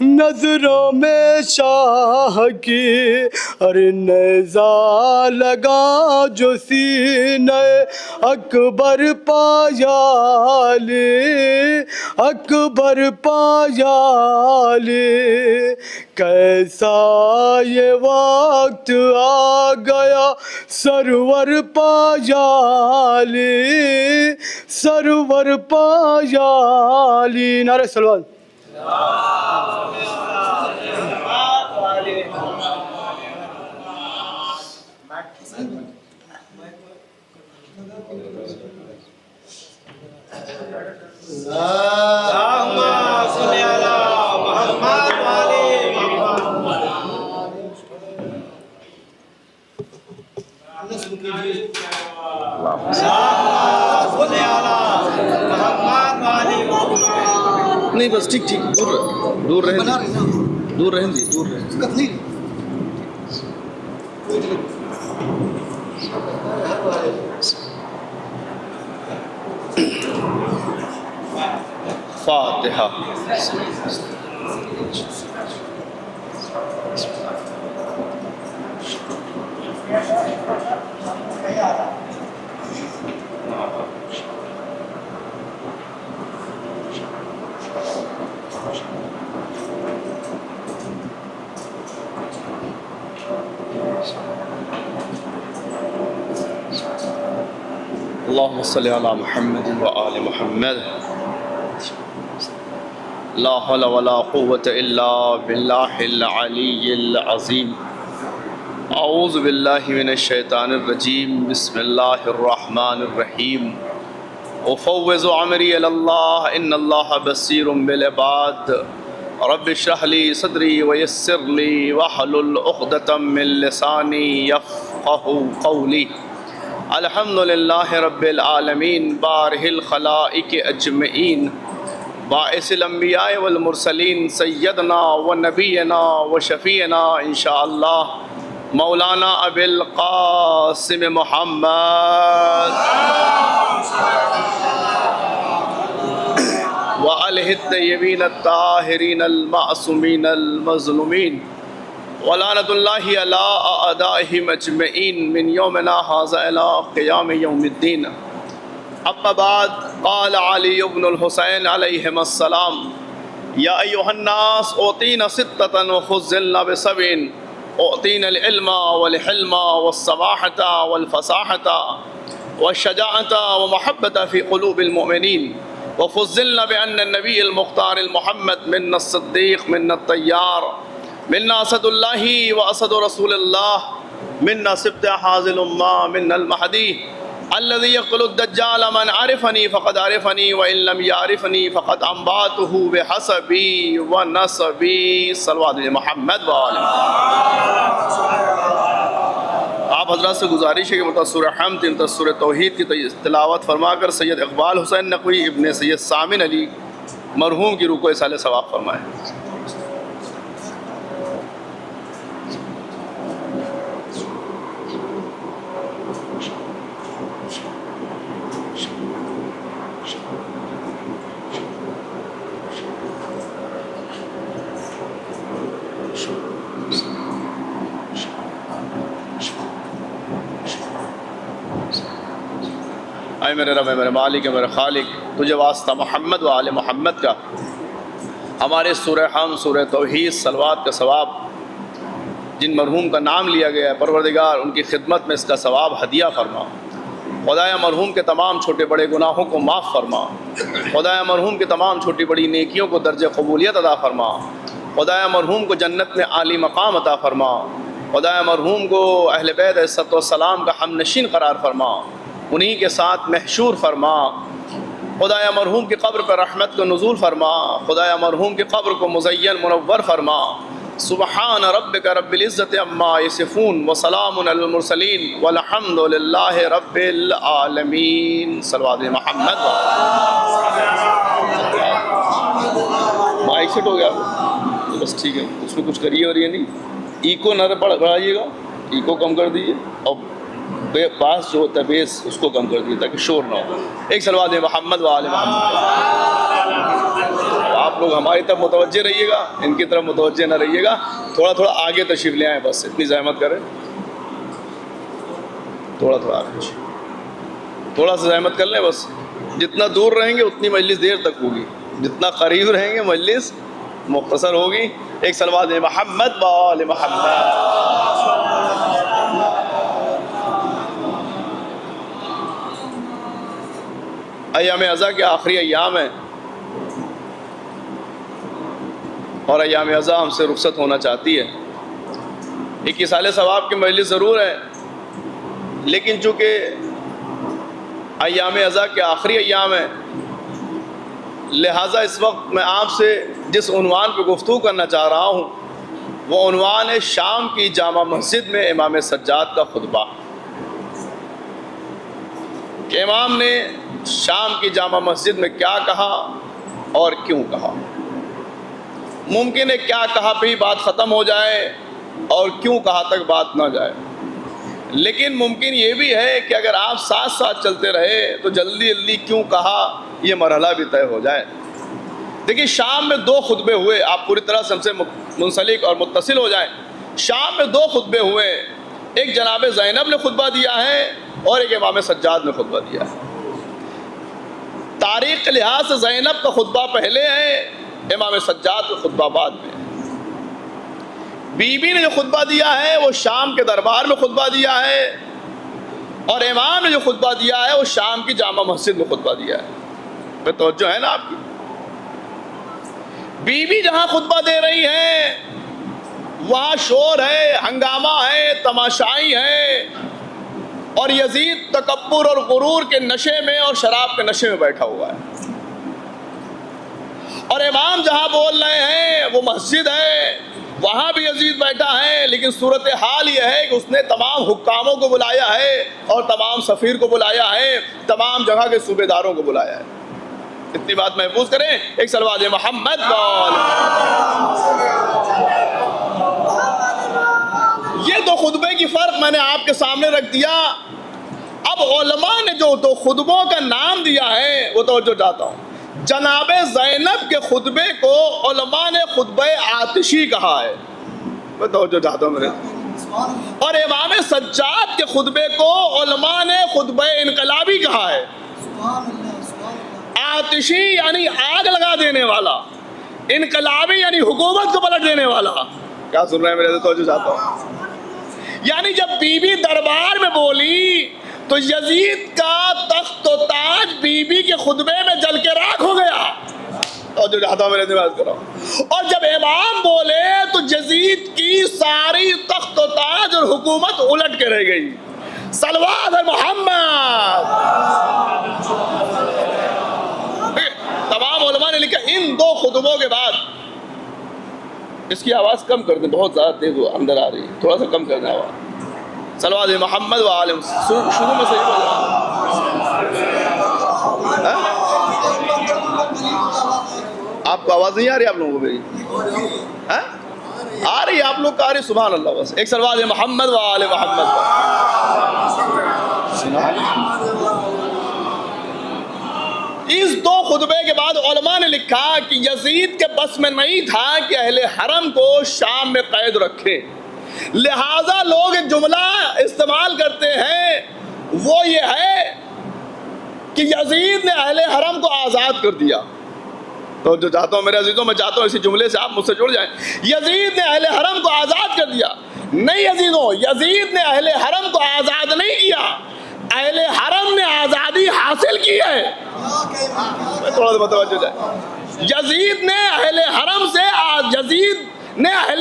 نظروں میں شاہ کی، ارے نیزہ لگا جو سینہ اکبر پایا علی، اکبر پایا علی، کیسا یہ وقت آ گیا سرور پایا علی، سرور پایا علی۔ نعرہ صلوات۔ نہیں بس ٹھیک ٹھیک، دور رہیں دی، دور رہیں دی، دور رہیں دی۔ فاتحہ۔ اللہم صلی علی محمد وآل محمد۔ لا حول ولا قوة الا باللہ العلی العظیم۔ اعوذ باللہ من الشیطان الرجیم، بسم اللہ الرحمن الرحیم۔ افوض امری الی اللہ ان اللہ بصیر بالعباد۔ رب اشرح لی صدری ویسر لی واحلل عقدۃ من لسانی یفقهوا قولی۔ الحمدللہ رب العالمین، بارہ الخلائق اجمعین، باعث الانبیاء والمرسلین، سیدنا و نبینا و شفیعنا انشاءاللہ مولانا ابی القاسم محمد وآلہ الطیبین الطاہرین المعصومین المظلومین، ولعنۃ اللہ علی اعدائہم اجمعین من یومنا ھذا الی قیام یوم الدین۔ اما بعد، قال علی بن الحسین علیہم السلام: یا ایھا الناس اعطینا ستۃ وخذلنا بسبع، اعطینا العلم والحلم والسماحۃ والفصاحۃ والشجاعۃ ومحبۃ فی قلوب المؤمنین، وفضلنا بأن النبی المختار المحمد منا الصدیق منا الطیار منا اسد اللہ واسد رسول اللہ منا سبط حاض الامہ منا المہدی الذي يقتل الدجال من عرفني فقد عرفني وإن لم يعرفني فقد أنبأته بحسبي ونسبي۔ صلوات محمد وآل محمد۔ آپ حضرات سے گزارش ہے کہ متصور حمد متصور توحید کی تلاوت فرما کر سید اقبال حسین نقوی ابن سید سامن علی مرحوم کی روح کو اصالہ ثواب فرمائے۔ اے میرے رب، اے میرے مالک، اے میرے خالق، تجھے واسطہ محمد و آل محمد کا، ہمارے سورہ حمد، سورہ توحید، صلوات کا ثواب جن مرحوم کا نام لیا گیا ہے، پروردگار ان کی خدمت میں اس کا ثواب ہدیہ فرما۔ خدایا مرحوم کے تمام چھوٹے بڑے گناہوں کو معاف فرما۔ خدایا مرحوم کے تمام چھوٹی بڑی نیکیوں کو درجہ قبولیت عطا فرما۔ خدایا مرحوم کو جنت میں عالی مقام عطا فرما۔ خدایا مرحوم کو اہل بیت علیہ السلام کا ہم نشین قرار فرما، انہی کے ساتھ محشور فرما۔ خدایا مرحوم کی قبر پر رحمت کو نزول فرما۔ خدایا مرحوم کی قبر کو مزین منور فرما۔ سبحان ربک رب العزت عما یصفون وسلام علی المرسلین والحمد للہ رب العالمین۔ صلوات محمد۔ مائک سیٹ ہو گیا بس ٹھیک ہے، اس میں کچھ کریے اور یہ نہیں، ایکو نہ بڑھائیے گا، ایکو کم کر دیجیے، اور باس جو ہوتا ہے بیس اس کو کم کر دیجیے تاکہ شور نہ ہو۔ ایک صلوات محمد و آل محمد۔ آپ آپ لوگ ہماری طرف متوجہ رہیے گا، ان کی طرف متوجہ نہ رہیے گا. تھوڑا تھوڑا آگے تشریف لے آئیں، بس اتنی زحمت کریں. تھوڑا تھوڑا آگے، تھوڑا سا زحمت کر لیں بس. جتنا دور رہیں گے اتنی مجلس دیر تک ہوگی، جتنا قریب رہیں گے مجلس مختصر ہوگی. ایک صلوات محمد و آل محمد. ایام عزا کے آخری ایام ہیں اور ایام عزا ہم سے رخصت ہونا چاہتی ہے. ایک ایصال ثواب کی مجلس ضرور ہے، لیکن چونکہ ایام عزا کے آخری ایام ہیں، لہٰذا اس وقت میں آپ سے جس عنوان پہ گفتگو کرنا چاہ رہا ہوں وہ عنوان ہے شام کی جامع مسجد میں امام سجاد کا خطبہ. کہ امام نے شام کی جامع مسجد میں کیا کہا اور کیوں کہا. ممکن ہے کیا کہا پہ ہی بات ختم ہو جائے اور کیوں کہا تک بات نہ جائے، لیکن ممکن یہ بھی ہے کہ اگر آپ ساتھ ساتھ چلتے رہے تو جلدی جلدی کیوں کہا یہ مرحلہ بھی طے ہو جائے. دیکھیے شام میں 2 خطبے ہوئے، آپ پوری طرح سے ہم سے منسلک اور متصل ہو جائیں. شام میں 2 خطبے ہوئے، ایک جناب زینب نے خطبہ دیا ہے اور ایک امام سجاد نے خطبہ دیا ہے. تاریخ کے لحاظ سے زینب کا خطبہ پہلے ہے، امام سجاد کا خطبہ بعد میں. بی بی نے جو خطبہ دیا ہے وہ شام کے دربار میں خطبہ دیا ہے، اور امام نے جو خطبہ دیا ہے وہ شام کی جامع مسجد میں خطبہ دیا ہے. پہ توجہ ہے نا آپ کی؟ بی بی جہاں خطبہ دے رہی ہے وہاں شور ہے، ہنگامہ ہے، تماشائی ہے، اور یزید تکبر اور غرور کے نشے میں اور شراب کے نشے میں بیٹھا ہوا ہے. اور امام جہاں بول رہے ہیں وہ مسجد ہے، وہاں بھی یزید بیٹھا ہے، لیکن صورتحال یہ ہے کہ اس نے تمام حکاموں کو بلایا ہے اور تمام سفیر کو بلایا ہے، تمام جگہ کے صوبے داروں کو بلایا ہے. اتنی بات محفوظ کریں. ایک صلوات محمد. یہ 2 خطبے کی فرق میں نے آپ کے سامنے رکھ دیا. اب علماء نے جو 2 خطبوں کا نام دیا ہے وہ توجہ چاہتا ہوں. جناب زینب کے خطبے کو علماء نے خطبہ آتشی کہا ہے، میں توجہ چاہتا ہوں میرے. اور امام سجاد کے خطبے کو علماء نے خطبہ انقلابی کہا ہے. آتشی یعنی آگ لگا دینے والا، انقلابی یعنی حکومت کو پلٹ دینے والا. کیا سن رہے ہیں میرے؟ توجہ چاہتا ہوں. یعنی جب بی بی دربار میں بولی تو یزید کا تخت و تاج بی بی کے خطبے میں جل کے راکھ ہو گیا. توجہ چاہتا ہوں میرے دماغ کرو. اور جب امام بولے تو یزید کی ساری تخت و تاج اور حکومت الٹ کے رہ گئی. صلوات محمد. تمام علماء نے لکھا ان 2 خطبوں کے بعد. اس کی آواز کم کر دیں، بہت زیادہ تیز اندر آ رہی ہے، تھوڑا سا کم کرنا آواز. صلوات محمد و آل. شروع میں صحیح بولا. آپ کو آواز نہیں آ رہی آپ لوگوں کو میری؟ آ رہی آپ لوگ کا؟ آ رہی. سبحان اللہ. بس ایک صلوات محمد و آل محمد. اس 2 خطبے کے بعد علماء نے لکھا کہ یزید کے بس میں نہیں تھا کہ اہل حرم کو شام میں قید رکھے، لہذا لوگ ایک جملہ استعمال کرتے ہیں وہ یہ ہے کہ یزید نے اہل حرم کو آزاد کر دیا. تو جو چاہتا ہوں میرے عزیزوں، میں چاہتا ہوں اسی جملے سے آپ مجھ سے جڑ جائیں. یزید نے اہل حرم کو آزاد کر دیا. نہیں عزیزوں، یزید نے اہل حرم کو آزاد نہیں کیا، اہل حرم نے آزادی حاصل کی ہے. تھوڑا سا متوجہ جائے. یزید نے اہل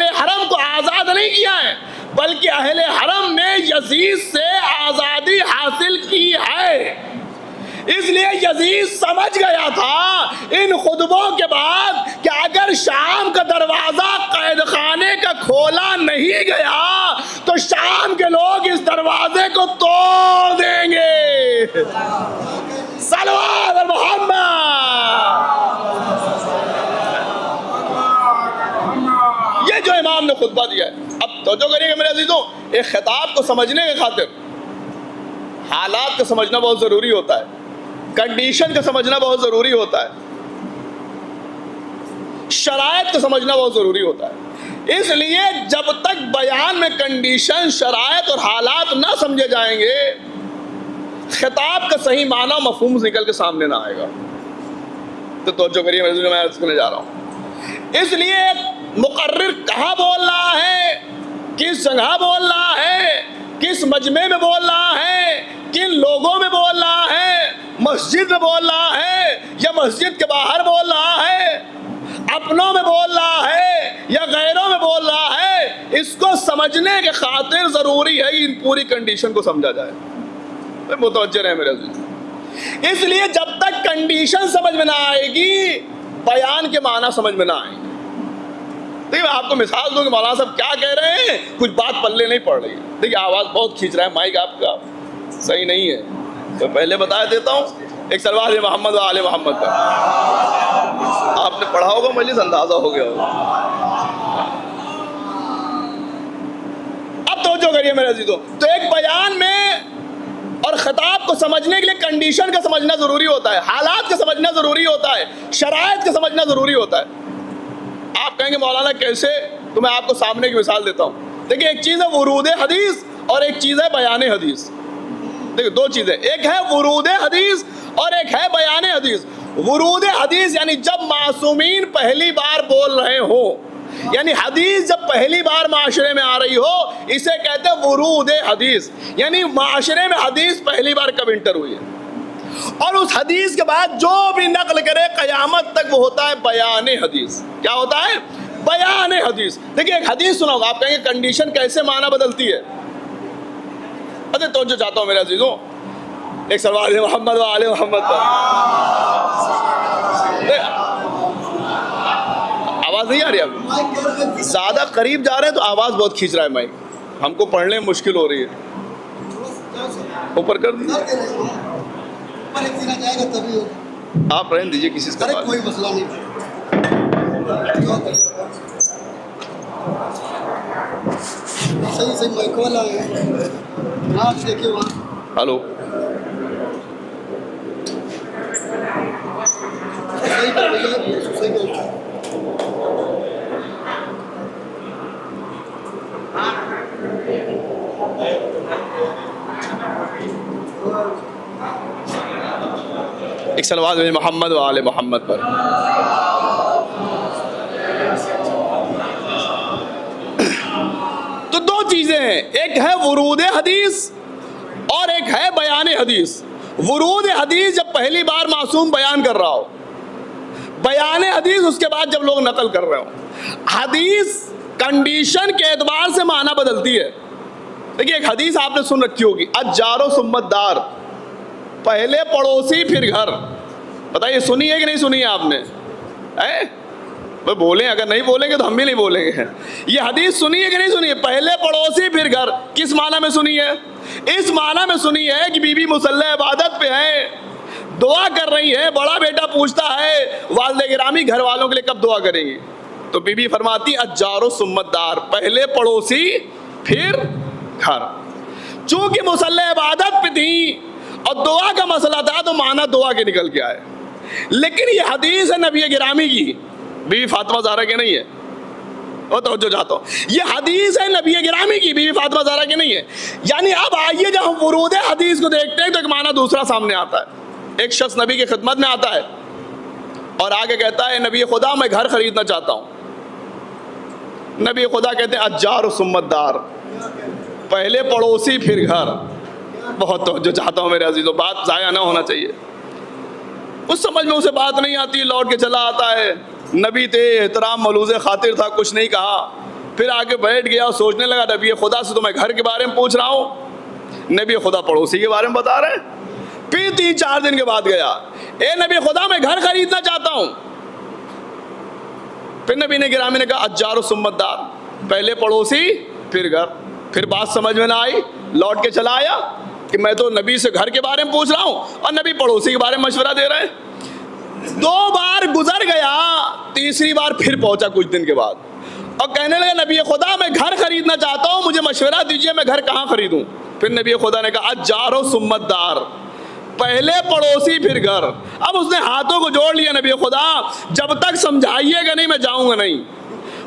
حرم کو آزاد نہیں کیا ہے، بلکہ اہل حرم نے یزید سے آزادی حاصل کی ہے. اس لیے یزید سمجھ گیا تھا ان خطبوں کے بعد کہ اگر شام کا دروازہ قید خانے کا کھولا نہیں گیا تو شام کے لوگ اس دروازے کو توڑ دیں گے. صلوات محمد. یہ جو امام نے خطبہ دیا ہے، اب توجہ کریے گا میرے عزیزوں، ایک خطاب کو سمجھنے کے خاطر حالات کو سمجھنا بہت ضروری ہوتا ہے، کنڈیشن کو سمجھنا بہت ضروری ہوتا ہے. شرائط کو سمجھنا بہت ضروری ہوتا ہے. اس لیے جب تک بیان میں کنڈیشن، شرائط اور حالات نہ سمجھے جائیں گے، خطاب کا صحیح معنی مفہوم نکل کے سامنے نہ آئے گا. تو توجہ کریے، میں عرض کرنے جا رہا ہوں. اس لیے مقرر کہاں بول رہا ہے، کس جگہ بول رہا ہے، کس مجمع میں بول رہا ہے، کن لوگوں میں بول رہا ہے، مسجد میں بول رہا ہے یا مسجد کے باہر بول رہا ہے، اپنوں میں بول رہا ہے یا غیروں میں بول رہا ہے، اس کو سمجھنے کے خاطر ضروری ہے ان پوری کنڈیشن کو سمجھا جائے. متوجہ رہے میرے عزیز. اس لیے جب تک کنڈیشن سمجھ میں نہ آئے گی، بیان کے معنی سمجھ میں نہ آئیں گے. دیکھیے میں آپ کو مثال دوں کہ مولانا صاحب کیا کہہ رہے ہیں، کچھ بات پلے نہیں پڑ رہی ہے. دیکھیے آواز بہت کھینچ رہا ہے، مائک آپ کا صحیح نہیں ہے، تو پہلے بتا دیتا ہوں. ایک صلوات محمد و آل محمد کا آپ نے پڑھا ہوگا، مجلس اندازہ ہو گیا ہوگا. اب توجہ کریے میرے عزیزوں. تو ایک بیان میں اور خطاب کو سمجھنے کے لیے کنڈیشن کا سمجھنا ضروری ہوتا ہے، حالات کا سمجھنا ضروری ہوتا ہے، شرائط کا سمجھنا ضروری ہوتا ہے. آپ کہیں گے مولانا کیسے، تو میں آپ کو سامنے کی مثال دیتا ہوں. دیکھیں ایک چیز ہے ورود حدیث اور ایک چیز ہے بیان حدیث. دیکھیں دو چیزیں، ایک ہے ورود حدیث اور ایک ہے بیان حدیث. ورود حدیث یعنی جب معصومین پہلی بار بول رہے ہوں، یعنی حدیث جب پہلی بار معاشرے میں آ رہی ہو، اسے کہتے ہیں ورود حدیث. یعنی معاشرے میں حدیث پہلی بار کب انٹر ہوئی ہے، اور اس حدیث کے بعد جو بھی نقل کرے قیامت تک وہ ہوتا ہے بیان حدیث. کیا ہوتا ہے؟ بیان حدیث. دیکھیں ایک حدیث سناؤں گا، آپ کہیں گے کنڈیشن کیسے معنی بدلتی ہے. اچھا توجہ چاہتا ہوں میرے عزیزوں. ایک صلوات محمد و آل محمد پر. آواز نہیں آ رہی اب؟ زیادہ قریب جا رہے ہیں تو آواز بہت کھینچ رہا ہے مائک، ہم کو پڑھنے میں مشکل ہو رہی ہے. اوپر کر دیجیے، آپ رہنے دیجیے کسی سے. کوئی مسئلہ نہیں. صحیح مائک والا ہے، آپ دیکھیں وہاں. ہلو ایک صلوات محمد و آل محمد پر. تو دو چیزیں ہیں، ایک ہے ورود حدیث اور ایک ہے بیان حدیث. ورود حدیث جب پہلی بار معصوم بیان کر رہا ہو، بیان حدیث اس کے بعد جب لوگ نقل کر رہے ہوں. حدیث کنڈیشن کے اعتبار سے معنی بدلتی ہے. دیکھیے ایک حدیث آپ نے سن رکھی ہوگی، الجار ثم الدار، پہلے پڑوسی پھر گھر. بتائیے سنی ہے کہ نہیں سنی ہے آپ نے؟ بولیں، اگر نہیں بولیں گے تو ہم بھی نہیں بولیں گے. یہ حدیث سنی ہے کہ نہیں سنی ہے؟ پہلے پڑوسی پھر گھر. کس معنی میں سنی ہے؟ اس معنی میں سنی ہے کہ بی بی مصلی عبادت پہ ہے، دعا کر رہی ہے، بڑا بیٹا پوچھتا ہے والد گرامی گھر والوں کے لیے کب دعا کریں گی، تو بی بی فرماتی الجار ثم الدار، پہلے پڑوسی پھر گھر. چونکہ مصلی عبادت پہ تھی اور دعا کا مسئلہ تھا تو معنی دعا کے نکل کے آئے. لیکن یہ حدیث ہے نبی گرامی کی، بی بی فاطمہ زہرا کی نہیں ہے. وہ توجہ چاہتا ہوں، یہ حدیث ہے نبی گرامی کی، بی بی فاطمہ زہرا کی نہیں ہے. یعنی اب آئیے جب ہم ورود حدیث کو دیکھتے ہیں تو ایک معنی دوسرا سامنے آتا ہے. ایک شخص نبی کی خدمت میں آتا ہے اور آگے کہتا ہے نبی خدا میں گھر خریدنا چاہتا ہوں. نبی خدا کہتے ہیں الجار ثم الدار، پہلے پڑوسی پھر گھر. بہت توجہ چاہتا ہوں میرے عزیزوں، بات ضائع نہ ہونا چاہیے. اس سمجھ میں اسے بات نہیں آتی، لوٹ کے چلا آتا ہے. نبی تھے، احترام ملوز خاطر تھا، کچھ نہیں کہا. پھر آگے بیٹھ گیا اور سوچنے لگا نبی خدا سے تو میں گھر کے بارے میں پوچھ رہا ہوں، نبی خدا پڑوسی کے بارے میں بتا رہے ہیں. پھر 3-4 دن کے بعد گیا، اے نبی خدا میں گھر خریدنا چاہتا ہوں. پھر نبی نے گرامی نے کہا الجار ثم الدار، پہلے پڑوسی پھر گھر. پھر بات سمجھ میں نہ آئی، لوٹ کے چلا آیا کہ میں تو نبی سے گھر کے بارے میں پوچھ رہا ہوں اور نبی پڑوسی کے بارے میں مشورہ دے رہے ہیں. 2 بار گزر گیا، تیسری بار پھر پہنچا کچھ دن کے بعد اور کہنے لگا نبی خدا میں گھر خریدنا چاہتا ہوں، مجھے مشورہ دیجئے میں گھر کہاں خریدوں. پھر نبی خدا نے کہا الجار ثم الدار، پہلے پڑوسی پھر گھر. اب اس نے ہاتھوں کو جوڑ لیا, نبی خدا جب تک سمجھائیے گا نہیں میں جاؤں گا نہیں.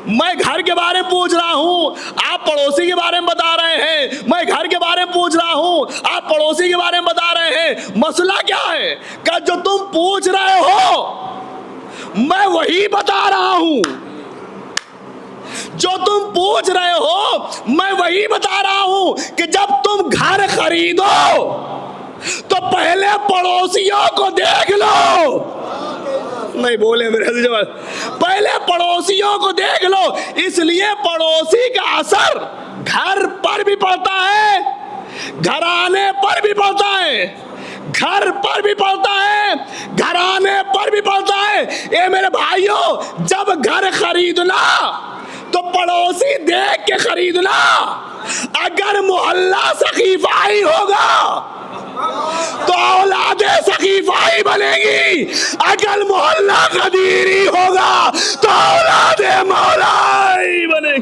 میں گھر کے بارے میں پوچھ رہا ہوں, آپ پڑوسی کے بارے میں بتا رہے ہیں. میں گھر کے بارے میں پوچھ رہا ہوں, آپ پڑوسی کے بارے میں بتا رہے ہیں. مسئلہ کیا ہے کہ جو تم پوچھ رہے ہو میں وہی بتا رہا ہوں. جو تم پوچھ رہے ہو میں وہی بتا رہا ہوں کہ جب تم گھر خریدو تو پہلے پڑوسیوں کو دیکھ لو. نہیں بولے میرے عزیز, پہلے پڑوسیوں کو دیکھ لو. اس لیے پڑوسی کا اثر گھر پر بھی پڑتا ہے, گھرانے پر بھی پڑتا ہے, گھر پر بھی پڑتا ہے, گھرانے پر بھی پڑتا ہے. اے میرے بھائیوں, جب گھر خریدنا تو پڑوسی دیکھ کے خریدنا. اگر محلہ سقیفائی ہوگا تو اولاد سقیفائی بنے گی, اگر محلہ قدیری ہوگا تو اولاد مولائی بنے گی.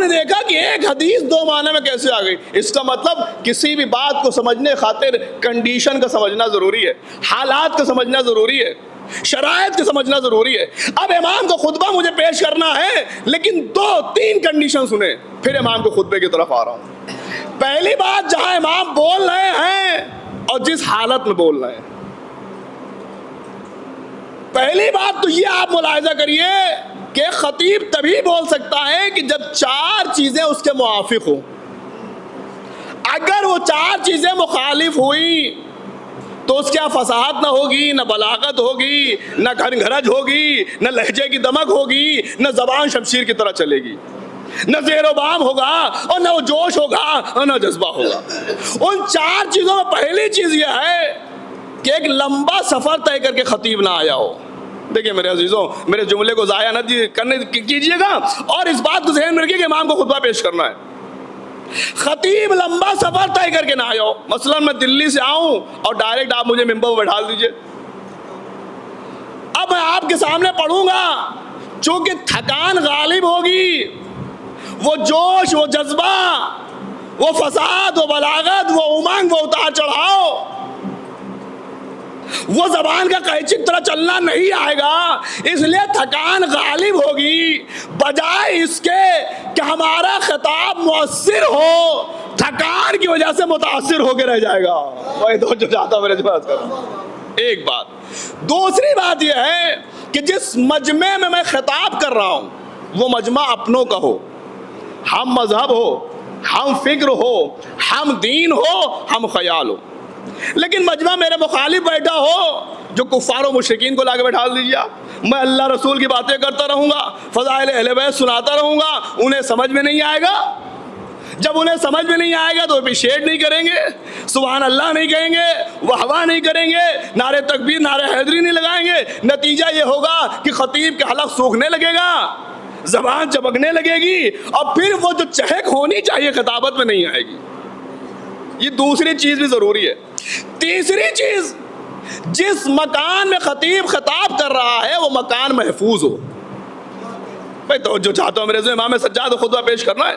دیکھا کہ ایک حدیث دو معنی میں کیسے آ گئی. اس کا مطلب کسی بھی بات کو سمجھنے خاطر کنڈیشن کا سمجھنا ضروری ہے, حالات کا سمجھنا ضروری ہے, شرائط کا سمجھنا ضروری ہے. اب امام کو خطبہ مجھے پیش کرنا ہے, لیکن دو تین کنڈیشن سنیں, پھر امام کو خطبے کی طرف آ رہا ہوں. پہلی بات, جہاں امام بول رہے ہیں اور جس حالت میں بول رہے ہیں. پہلی بات تو یہ آپ ملاحظہ کریے کہ خطیب تبھی بول سکتا ہے کہ جب چار چیزیں اس کے موافق ہوں. اگر وہ چار چیزیں مخالف ہوئی تو اس کے فصاحت نہ ہوگی, نہ بلاغت ہوگی, نہ گھنگھرج ہوگی, نہ لہجے کی دمک ہوگی, نہ زبان شمشیر کی طرح چلے گی, نہ زیر و بام ہوگا اور نہ وہ جوش ہوگا اور نہ جذبہ ہوگا. ان چار چیزوں میں پہلی چیز یہ ہے کہ ایک لمبا سفر طے کر کے خطیب نہ آیا ہو. دیکھیں میرے عزیزوں, میرے جملے کو ضائع نہ کرنے کیجیے گا, اور اس بات کو ذہن میں رکھیے کہ امام کو خطبہ پیش کرنا ہے. خطیب لمبا سفر طے کر کے نہ آیا ہو. مثلا میں دلی سے آؤں اور ڈائریکٹ آپ مجھے ممبر پر بٹھا دیجئے. اب میں آپ کے سامنے پڑھوں گا, چونکہ تھکان غالب ہوگی, وہ جوش, وہ جذبہ, وہ فساد, وہ بلاغت, وہ امنگ, وہ اتار چڑھاؤ, وہ زبان کا قیچی کی طرح چلنا نہیں آئے گا. اس لیے تھکان غالب ہوگی. بجائے اس کے کہ ہمارا خطاب مؤثر ہو, تھکان کی وجہ سے متاثر ہو کے رہ جائے گا. وہی تو جو چاہتا میرے بات کر. ایک بات. دوسری بات یہ ہے کہ جس مجمع میں خطاب کر رہا ہوں وہ مجمع اپنوں کا ہو, ہم مذہب ہو, ہم فکر ہو, ہم دین ہو, ہم خیال ہو. لیکن مجمع میرے مخالف بیٹھا ہو, جو کفار و مشرکین کو لا کے بیٹھا دیجیے, میں اللہ رسول کی باتیں کرتا رہوں گا, فضائل اہل بیت سناتا رہوں گا, انہیں سمجھ میں نہیں آئے گا. جب انہیں سمجھ میں نہیں آئے گا تو اپریشیٹ نہیں کریں گے, سبحان اللہ نہیں کہیں گے, واہ نہیں کریں گے, نعرے تکبیر, نعرے حیدری نہیں لگائیں گے. نتیجہ یہ ہوگا کہ خطیب کے حلق سوکھنے لگے گا, زبان چپکنے لگے گی, اور پھر وہ جو چہک ہونی چاہیے خطابت میں نہیں آئے گی. یہ دوسری چیز بھی ضروری ہے. تیسری چیز, جس مکان میں خطیب خطاب کر رہا ہے وہ مکان محفوظ ہو. بھائی تو جو چاہتا ہوں میرے امام سجاد کو خطبہ پیش کرنا ہے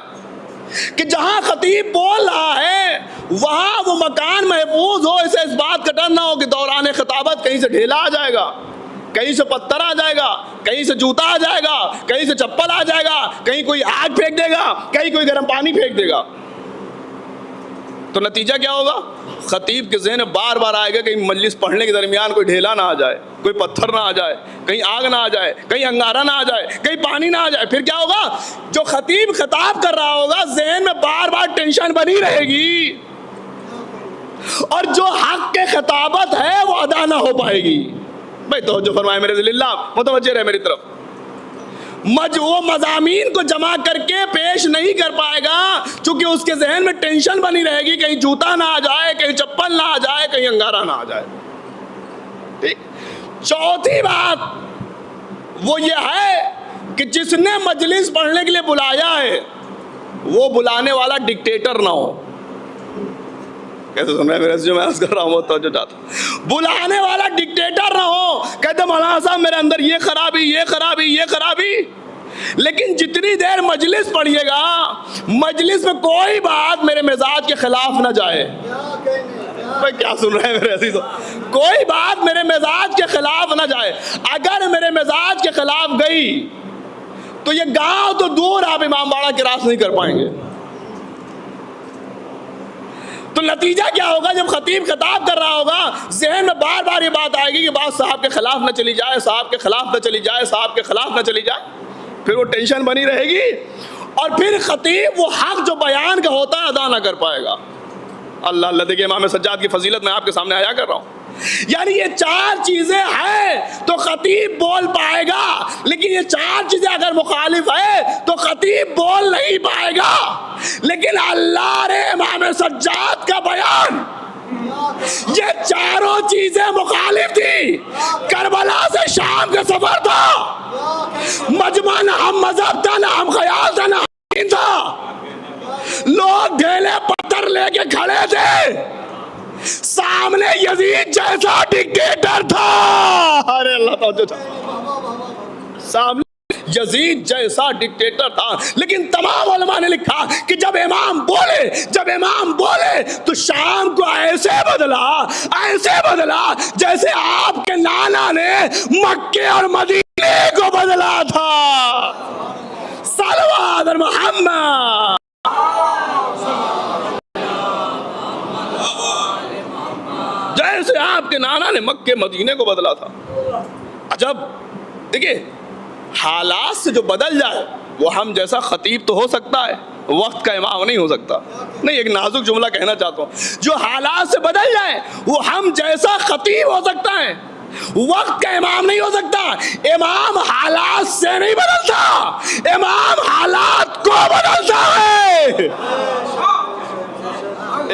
کہ جہاں خطیب بول رہا ہے وہاں وہ مکان محفوظ ہو. اسے اس بات کا ڈر نہ ہو کہ دوران خطابت کہیں سے ڈھیلا آ جائے گا, کہیں سے پتھر آ جائے گا, کہیں سے جوتا آ جائے گا, کہیں سے چپل آ جائے گا, کہیں کوئی آگ پھینک دے گا, کہیں کوئی گرم پانی پھینک دے گا. تو نتیجہ کیا ہوگا؟ خطیب کے ذہن بار بار آئے گا کہیں مجلس پڑھنے کے درمیان کوئی ڈھیلا نہ آ جائے, کوئی پتھر نہ آ جائے, کہیں آگ نہ آ جائے, کہیں انگارہ نہ آ جائے, کہیں پانی نہ آ جائے. پھر کیا ہوگا؟ جو خطیب خطاب کر رہا ہوگا ذہن میں بار بار ٹینشن بنی رہے گی, اور جو حق کے خطابت ہے وہ ادا نہ ہو پائے گی. بھائی توجہ فرمائے میرے ذل اللہ, متوجہ رہے میری طرف. وہ مضامین کو جمع کر کے پیش نہیں کر پائے گا چونکہ اس کے ذہن میں ٹینشن بنی رہے گی, کہیں جوتا نہ آ جائے, کہیں چپل نہ آ جائے, کہیں انگارہ نہ آ جائے. ٹھیک. چوتھی بات وہ یہ ہے کہ جس نے مجلس پڑھنے کے لیے بلایا ہے وہ بلانے والا ڈکٹیٹر نہ ہو. کیسے سن رہے ہیں میرے جو میں عرض کر رہا ہوں توجہ چاہتا ہوں. بلانے والا ڈکٹیٹر نہ ہو کہتے مولانا صاحب میرے اندر یہ خرابی یہ خرابی یہ خرابی. لیکن جتنی دیر مجلس پڑھیے گا مجلس میں کوئی بات میرے مزاج کے خلاف نہ جائے. بھائی کیا سن رہے ہیں میرے عزیزو؟ کوئی بات میرے مزاج کے خلاف نہ جائے. اگر میرے مزاج کے خلاف گئی تو یہ گاؤں تو دور آپ امام باڑہ کراس نہیں کر پائیں گے. تو نتیجہ کیا ہوگا؟ جب خطیب خطاب کر رہا ہوگا ذہن میں بار بار یہ بات آئے گی کہ بات صاحب کے خلاف نہ چلی جائے، صاحب کے خلاف نہ چلی جائے، صاحب کے خلاف نہ چلی جائے. پھر وہ ٹینشن بنی رہے گی اور پھر خطیب وہ حق جو بیان کا ہوتا ہے ادا نہ کر پائے گا. اللہ اللہ. دیکھیے امام سجاد کی فضیلت میں آپ کے سامنے آیا کر رہا ہوں. یعنی یہ چار چیزیں ہیں تو خطیب بول پائے گا، لیکن یہ چار چیزیں اگر مخالف ہے تو خطیب بول نہیں پائے گا. لیکن اللہ نے امام سجاد کا بیان یہ چاروں چیزیں مخالف تھی. کربلا سے شام کا سفر تھا، مجمع نہ ہم مذہب تھا، نہ ہم خیال تھا، نہ ہم دین تھا. لوگ ڈھیلے پتھر لے کے کھڑے تھے، سامنے یزید جیسا ڈکٹیٹر تھا. ارے اللہ توجہ، سامنے یزید جیسا ڈکٹیٹر تھا. لیکن تمام علماء نے لکھا کہ جب امام بولے تو شام کو ایسے بدلا جیسے آپ کے نانا نے مکے اور مدینے کو بدلا تھا. صلوات محمد. جیسے آپ کے نانا نے مکے مدینے کو بدلا تھا. عجب. دیکھیں حالات سے جو بدل جائے وہ ہم جیسا خطیب تو ہو سکتا ہے، وقت کا امام نہیں ہو سکتا. نہیں، ایک نازک جملہ کہنا چاہتا ہوں، جو حالات سے بدل جائے وہ ہم جیسا خطیب ہو سکتا ہے، وقت کا امام نہیں ہو سکتا. امام حالات سے نہیں بدلتا، امام حالات کو بدلتا ہے.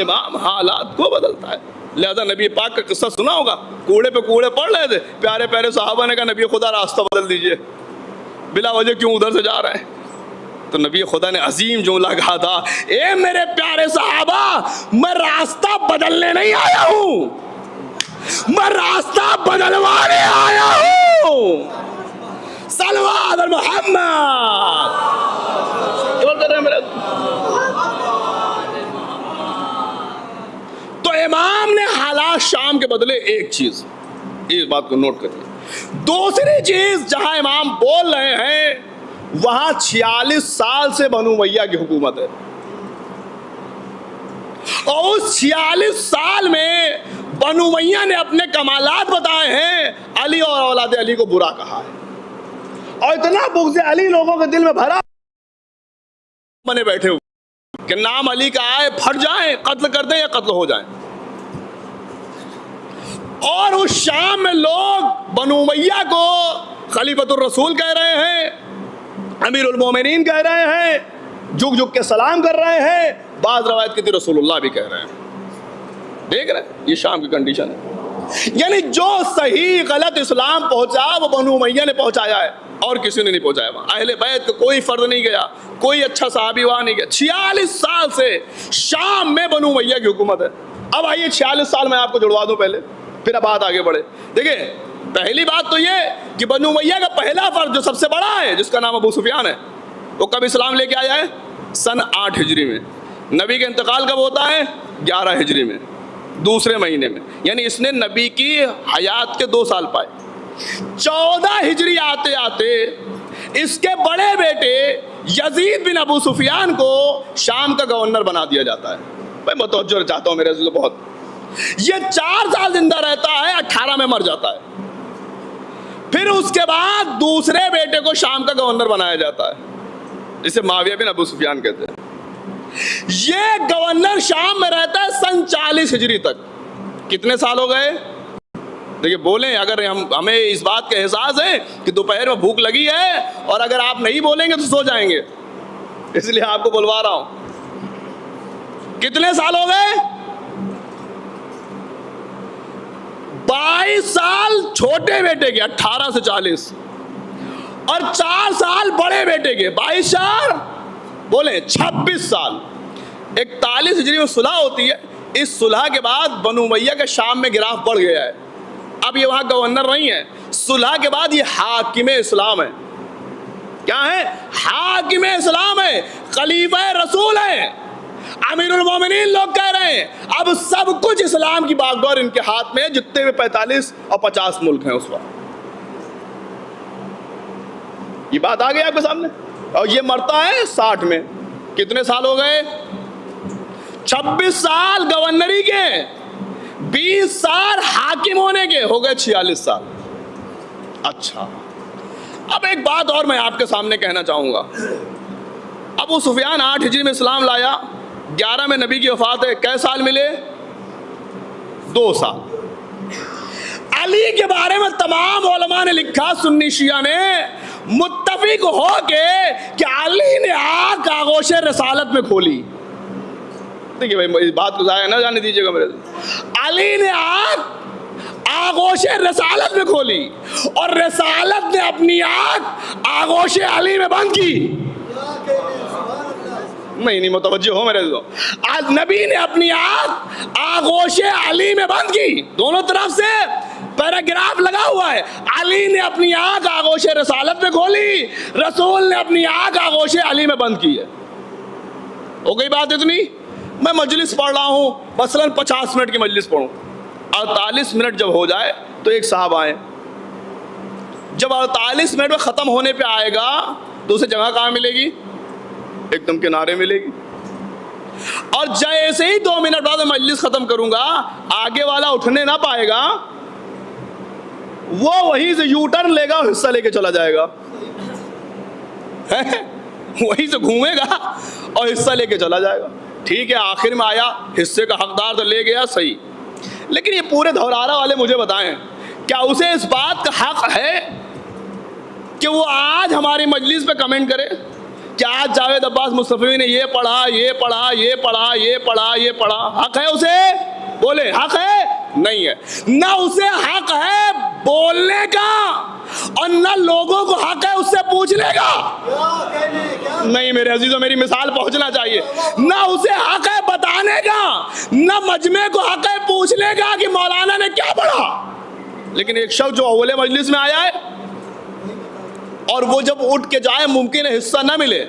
امام حالات کو بدلتا ہے. لہذا نبی پاک کا قصہ سنا ہوگا، کوڑے پہ کوڑے پڑ رہے تھے، پیارے پیارے صحابہ نے کہا نبی خدا راستہ بدل دیجئے، بلا وجہ کیوں ادھر سے جا رہے ہیں؟ تو نبی خدا نے عظیم جملہ کہا تھا، اے میرے پیارے صحابہ میں راستہ بدلنے نہیں آیا ہوں، میں راستہ بدلوانے آیا ہوں. صلوات محمد. تو امام نے حالات شام کے بدلے ایک چیز، اس بات کو نوٹ کریے. دوسری چیز، جہاں امام بول رہے ہیں وہاں 46 سال سے بنو امیہ کی حکومت ہے، اور اس 46 سال میں بنو امیہ نے اپنے کمالات بتائے ہیں، علی اور اولاد علی کو برا کہا ہے، اور اتنا بغض علی لوگوں کے دل میں بھرا بنے بیٹھے ہوئے کہ نام علی کا آئے پھٹ جائیں، قتل کر دیں یا قتل ہو جائیں. اور اس شام میں لوگ بنو امیہ کو خلیفۃ الرسول کہہ رہے ہیں، امیر المومنین کہہ رہے ہیں، جھک جھک کے سلام کر رہے ہیں، بعض روایت کہتی رسول اللہ بھی کہہ رہے ہیں. دیکھ رہے ہیں یہ شام کی کنڈیشن ہے. یعنی جو صحیح غلط اسلام پہنچا وہ بنو امیہ نے پہنچایا ہے اور کسی نے نہیں پہنچایا. وہاں اہل بیت کو کوئی فرد نہیں گیا، کوئی اچھا صحابی وہاں نہیں گیا. 46 سال سے شام میں بنو امیہ کی حکومت ہے. اب آئیے 46 سال میں آپ کو جڑوا دوں پہلے، پھر اب بات آگے بڑھے. دیکھیں پہلی بات تو یہ کہ بنو امیہ کا پہلا فرد جو سب سے بڑا ہے، جس کا نام ابو سفیان ہے، وہ کب اسلام لے کے آیا ہے؟ سن 8 ہجری میں. نبی کا انتقال کب ہوتا ہے؟ 11 ہجری میں، دوسرے مہینے میں. یعنی اس نے نبی کی حیات کے 2 سال پائے. 14 ہجری آتے آتے اس کے بڑے بیٹے یزید بن ابو سفیان کو شام کا گورنر بنا دیا جاتا ہے. میں متوجہ چاہتا ہوں میرے عزیزو بہت. یہ 4 سال زندہ رہتا ہے، 18 میں مر جاتا ہے. پھر اس کے بعد دوسرے بیٹے کو شام کا گورنر بنایا جاتا ہے، جسے معاویہ بن ابو سفیان کہتے ہیں. یہ گورنر شام میں رہتا ہے سن 40 ہجری تک. کتنے سال ہو گئے؟ دیکھیں بولیں، اگر ہمیں اس بات کا احساس ہے کہ دوپہر میں بھوک لگی ہے اور اگر آپ نہیں بولیں گے تو سو جائیں گے، اس لیے آپ کو بلوا رہا ہوں. کتنے سال ہو گئے؟ 22 سال چھوٹے بیٹے کے، 18 سے 40، اور 4 سال بڑے بیٹے کے. 22 4 بولیں 26 سال. 41 ہجری میں صلح ہوتی ہے، اس صلح کے بعد بنو امیہ کا شام میں گراف بڑھ گیا ہے. اب یہ وہاں گورنر نہیں ہے. صلح کے بعد یہ حاکم اسلام ہے. کیا ہے؟ حاکم اسلام ہے, خلیفہ رسول ہے, امیر المومنین لوگ کہہ رہے ہیں. اب سب کچھ اسلام کی باغڈور ان کے ہاتھ میں ہے, جتنے بھی 45 اور 50 ملک ہیں اس وقت. یہ بات آ گئی آپ کے سامنے. اور یہ مرتا ہے 60 میں. کتنے سال ہو گئے؟ 26 سال گورنری کے, 20 سال حاکم ہونے کے, ہو گئے 46 سال. اچھا, اب ایک بات اور میں آپ کے سامنے کہنا چاہوں گا. ابو سفیان 8 ہجری میں اسلام لایا, 11 میں نبی کی وفات ہے. کئے سال ملے؟ 2 سال. علی کے بارے میں تمام علماء نے لکھا, سنی شیعہ نے متفق ہو کے, کہ علی نے آنکھ آغوش رسالت میں کھولی. دیکھیے بھائی, اس بات کو ضائع نہ جانے دیجیے گا میرے. علی نے آنکھ آغوش رسالت میں کھولی, اور رسالت نے اپنی آنکھ آغوش علی میں بند کی. نہیں متوجہ ہو میرے دوستو. آج نبی نے اپنی آنکھ آغوش علی میں بند کی. دونوں طرف سے پیراگراف لگا ہوا ہے. علی نے اپنی آنکھ آغوش رسالت میں کھولی, رسول نے اپنی آنکھ آغوش علی میں بند کی ہے. ہو گئی بات اتنی. میں مجلس پڑھ رہا ہوں, مثلاً 50 منٹ کی مجلس پڑھوں, 48 منٹ جب ہو جائے تو ایک صاحب آئے. جب 48 منٹ میں ختم ہونے پہ آئے گا تو اسے جگہ کہاں ملے گی؟ ایک دم کنارے ملے گی. اور جیسے ہی 2 منٹ بعد مجلس ختم کروں گا, آگے والا اٹھنے نہ پائے گا, وہ وہیں سے یو ٹرن لے گا اور حصہ لے کے چلا جائے گا. وہیں سے گھومے گا اور حصہ لے کے چلا جائے گا. ٹھیک ہے, آخر میں آیا, حصے کا حقدار تو لے گیا, صحیح. لیکن یہ پورے دھورارا والے مجھے بتائیں, کیا اسے اس بات کا حق ہے کہ وہ آج ہماری مجلس پہ کمنٹ کرے کہ آج جاوید عباس مصطفی نے یہ پڑھا, یہ پڑھا, یہ پڑھا, یہ پڑھا, یہ پڑھا؟ حق ہے اسے؟ بولے حق ہے؟ نہیں ہے. نہ اسے حق ہے بولنے کا, اور نہ لوگوں کو حق ہے اس سے پوچھنے کا. نہیں میرے عزیزوں, میری مثال پہنچنا چاہیے. نہ اسے حق ہے بتانے کا, نہ مجمع کو حق ہے پوچھنے کا کہ مولانا نے کیا پڑھا. لیکن ایک شخص جو اول مجلس میں آیا ہے, اور وہ جب اٹھ کے جائے ممکن ہے حصہ نہ ملے,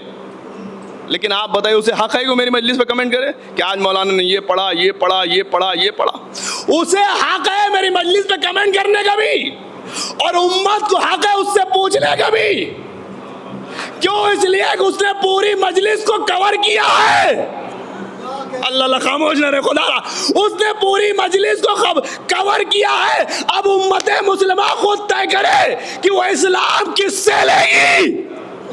لیکن آپ بتائیے اسے حق ہے کہ وہ میری مجلس پہ کمنٹ کرے کہ آج مولانا نے یہ پڑھا, یہ پڑھا, یہ پڑھا, یہ پڑھا؟ اسے حق ہے میری مجلس پہ کمنٹ کرنے کا بھی, اور امت کو حق ہے اس سے پوچھنے کا بھی. کیوں؟ اس لیے کہ اس نے پوری مجلس کو کور کیا ہے. اللہ خاموش نہ رہے خدا, اس نے پوری مجلس کو کور کیا ہے. اب امت مسلمہ خود طے کرے کہ وہ اسلام کس سے لے گی.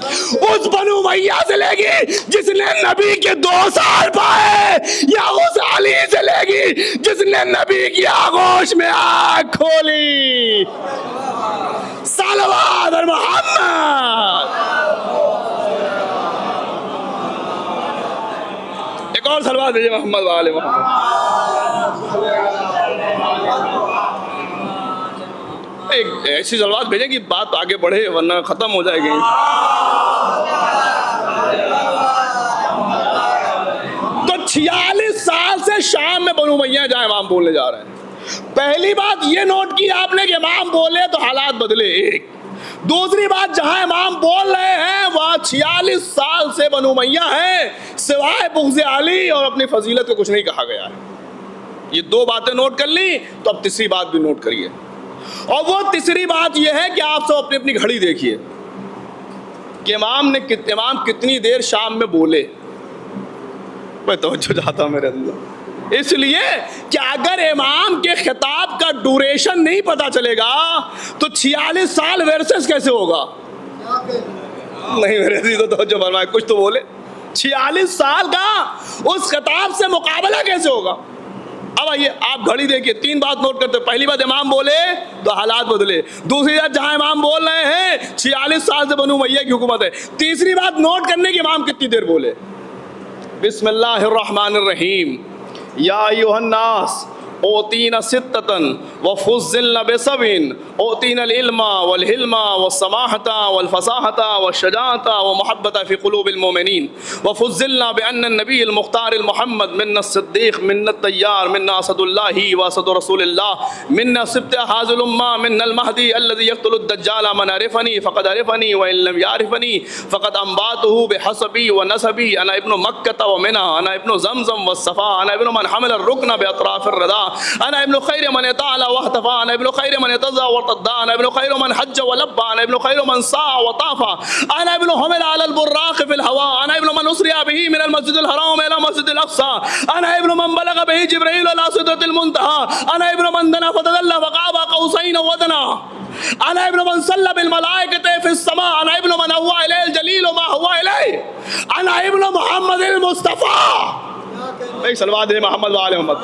اس بنو امیہ سے لے گی جس نے نبی کے 2 سال پائے, یا اس علی سے لے گی جس نے نبی کی آغوش میں آنکھ کھولی. صلوات اور محمد. ایک اور صلوات بھیجے محمد والے محمد. ایک ایسی صلوات بھیجیں کہ بات آگے بڑھے, ورنہ ختم ہو جائے گی. تو 46 سال سے شام میں بنو امیہ جہاں امام بولنے جا رہے ہیں. پہلی بات یہ نوٹ کی آپ نے کہ امام بولے تو حالات بدلے. ایک دوسری بات, جہاں امام بول رہے ہیں وہاں 46 سال سے بنو امیہ ہیں, سوائے بغض علی اور اپنی فضیلت کو کچھ نہیں کہا گیا ہے. یہ 2 باتیں نوٹ کر لی, تو اب تیسری بات بھی نوٹ کریے. اور وہ تیسری بات یہ ہے کہ آپ سب اپنی اپنی گھڑی دیکھیے کہ امام کتنی دیر شام میں بولے. میں توجہ چاہتا ہوں میرے اندر, اس لیے کہ اگر امام کے خطاب کا ڈوریشن نہیں پتا چلے گا تو 46 سال ورسز کیسے ہوگا؟ نہیں میرے عزیزو توجہ فرمائے, کچھ تو بولے. 46 سال کا اس خطاب سے مقابلہ کیسے ہوگا؟ اب آئیے آپ گھڑی دیکھیے, 3 بات نوٹ کرتے. پہلی بات, امام بولے تو حالات بدلے. دوسری بات, جہاں امام بول رہے ہیں 46 سال سے بنو امیہ کی حکومت ہے. تیسری بات نوٹ کرنے کی, امام کتنی دیر بولے. بسم اللہ الرحمن الرحیم. یا ایھا الناس اوتینا ستۃ وفضلنا بسبع أوتينا العلم والحلم والسماحة والفصاحة والشجاعة ومحبة في قلوب المؤمنين. وفضلنا بأن النبي المختار المحمد منا الصديق منا الطيار منا أسد الله وأسد رسول الله منا سبط هذه الأمة منا المهدي الذي يقتل الدجال. من عرفني فقد عرفني وإن لم يعرفني فقد أنبأته بحسبي ونسبي. أنا ابن مكة ومنى، أنا ابن زمزم والصفا، أنا ابن من حمل الركن بأطراف الردى، أنا ابن خير من يتعالى واهتفى، أنا ابن خير من يتزى وارتدى، أنا ابن خير من حج ولبى، أنا ابن خير من سعى وطاف، أنا ابن حمل على البراق في الهواء، أنا ابن من أسري به من المسجد الحرام إلى المسجد الأقصى، أنا ابن من بلغ به جبريل إلى سدرة المنتهى، أنا ابن من دنا فتدلى فقاب قوسين ودنا، أنا ابن من صلى بالملائكة في السماء، أنا ابن من هو إليه الجليل وما هو إليه، أنا ابن محمد المصطفى. ایک صلوات دے محمد و آل محمد.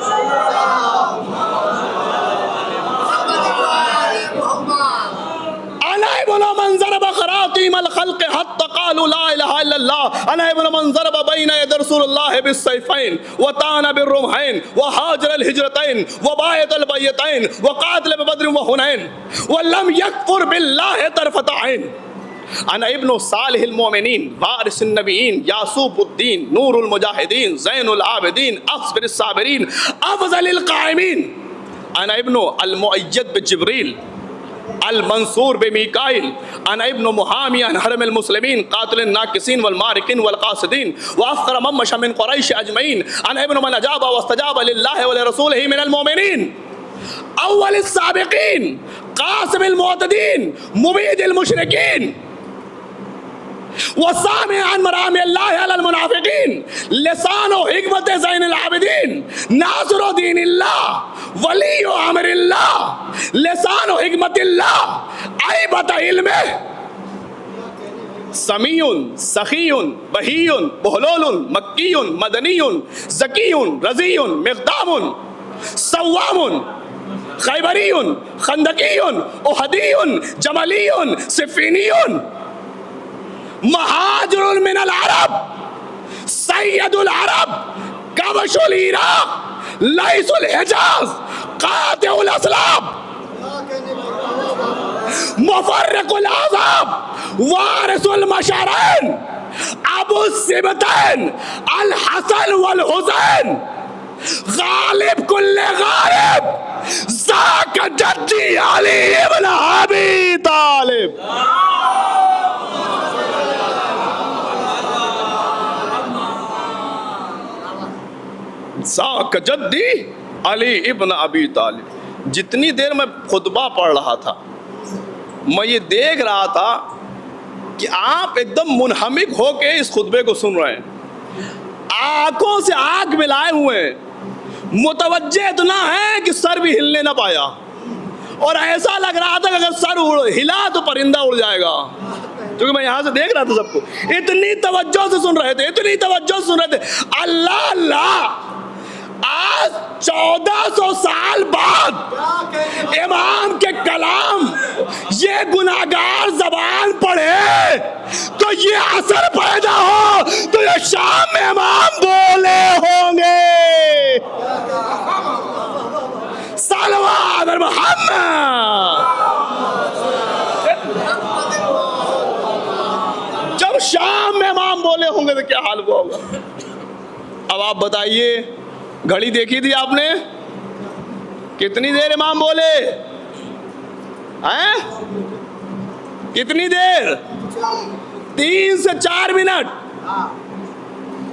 أنا ابن من ضرب خراطيم الخلق حتى قالوا لا إله إلا الله، أنا ابن من ضرب بين يد رسول الله بالسيفين وطعن بالرمحين وهاجر الهجرتين وبايت البيتين وقاتل ببدر وحنين ولم يكفر بالله طرفة عين. أنا ابن صالح المؤمنين وارث النبيين يعصوب الدين نور المجاهدين زين العابدين أصبر الصابرين أفضل القائمين. أنا ابن المؤيد بجبريل المنصور بميكائيل، أنا ابن محامي عن حرم المسلمين قاتل الناكسين والمارقين والقاصدين وأفخر من مشى من قريش أجمعين، أنا ابن من أجاب واستجاب لله ولرسوله من المؤمنين أول السابقين قاسم المعتدين مبيد المشركين والسامع عن مرامي الله على المنافقين لسان حكمة زين العابدين ناصر دين الله ولي أمر الله لسان حكمة الله عيبة علمه سمیع سخی بہی بہلول مکی مدنی زکی رضی مقدام صوام خیبری خندقی احدی جملی صفینی مہاجر من العرب سید العرب کبش العراق لیس الحجاز قاطع الاسلام مفرق الاعظام وارث المشارين ابو السبتين الحسن والحسين غالب كل غالب ذاك جدي علي ابن ابي طالب. ذاک جدی علی ابن ابی طالب. جتنی دیر میں خطبہ پڑھ رہا تھا میں یہ دیکھ رہا تھا کہ آپ ایک دم منہمک ہو کے اس خطبے کو سن رہے ہیں، آنکھوں سے آنکھ ملائے ہوئے ہیں، متوجہ اتنا ہے کہ سر بھی ہلنے نہ پایا، اور ایسا لگ رہا تھا کہ اگر سر ہلا تو پرندہ اڑ جائے گا، کیونکہ میں یہاں سے دیکھ رہا تھا سب کو اتنی توجہ سے سن رہے تھے، اتنی توجہ سے سن رہے تھے. اللہ اللہ، آج 1400 سال بعد امام کے کلام یہ گناہگار زبان پڑھے تو یہ اثر پیدا ہو تو یہ شام میں امام بولے ہوں گے صلوات علی محمد. جب شام میں امام بولے ہوں گے تو کیا حال ہوا ہوگا؟ اب آپ بتائیے، گھڑی دیکھی تھی آپ نے کتنی دیر امام بولے ہیں؟ کتنی دیر؟ 3 سے 4 منٹ،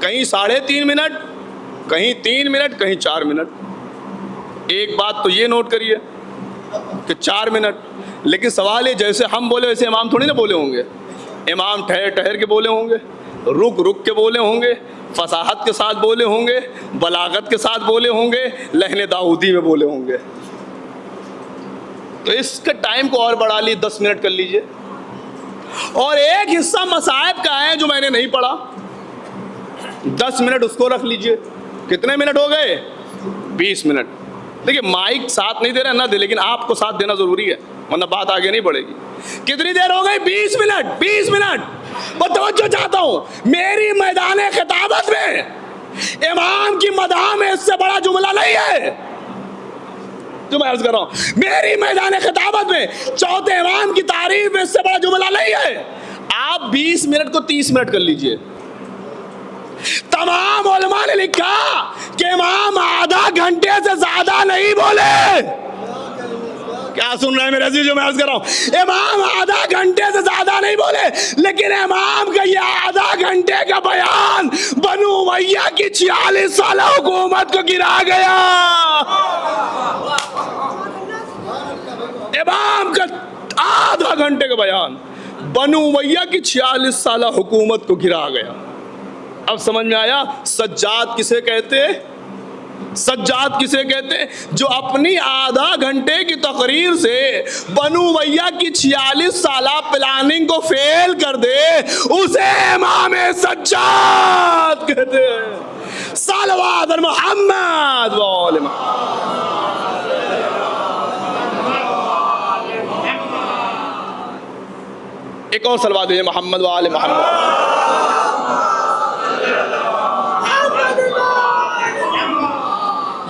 کہیں 3.5 منٹ، کہیں 3 منٹ، کہیں 4 منٹ. ایک بات تو یہ نوٹ کریے کہ 4 منٹ، لیکن سوال ہے جیسے ہم بولے ویسے امام تھوڑی نہ بولے ہوں گے. امام ٹھہر ٹھہر کے بولے ہوں گے، رک رک کے بولے ہوں گے، فصاحت کے ساتھ بولے ہوں گے، بلاغت کے ساتھ بولے ہوں گے، لہن داؤدی میں بولے ہوں گے. تو اس کے ٹائم کو اور بڑھا لی، 10 منٹ کر لیجئے. اور ایک حصہ مصائب کا ہے جو میں نے نہیں پڑھا، 10 منٹ اس کو رکھ لیجئے. کتنے منٹ ہو گئے؟ 20 منٹ. دیکھیے مائک ساتھ نہیں دے رہا، نہ دے، لیکن آپ کو ساتھ دینا ضروری ہے ورنہ بات آگے نہیں بڑھے گی. کتنی دیر ہو گئی؟ 20 منٹ. 20 منٹ. میں توجہ چاہتا ہوں، میری میدان خطابت میں امام کی مدح میں اس سے بڑا جملہ نہیں ہے. جو میں عرض کر رہا ہوں, میری میدان خطابت میں چوتھے امام کی تعریف میں اس سے بڑا جملہ نہیں ہے. آپ 20 منٹ کو 30 منٹ کر لیجئے. تمام علماء نے لکھا کہ امام آدھا گھنٹے سے زیادہ نہیں بولے. کیا سن رہے ہیں میرے عزیز جو میں عرض کر رہا ہوں؟ امام آدھا گھنٹے سے زیادہ نہیں بولے, لیکن امام کا یہ آدھا گھنٹے کا بیان بنو امیہ کی 46 سالہ حکومت کو گرا گیا. امام کا آدھا گھنٹے کا بیان بنو امیہ کی 46 سالہ حکومت کو گرا گیا. اب سمجھ میں آیا سجاد کسے کہتے؟ سجاد کسے کہتے؟ جو اپنی آدھا گھنٹے کی تقریر سے بنو امیہ کی 46 سالہ پلاننگ کو فیل کر دے, اسے امام سجاد کہتے ہیں. صلوات علی محمد و آل محمد. ایک اور صلوات ہے محمد و آل محمد.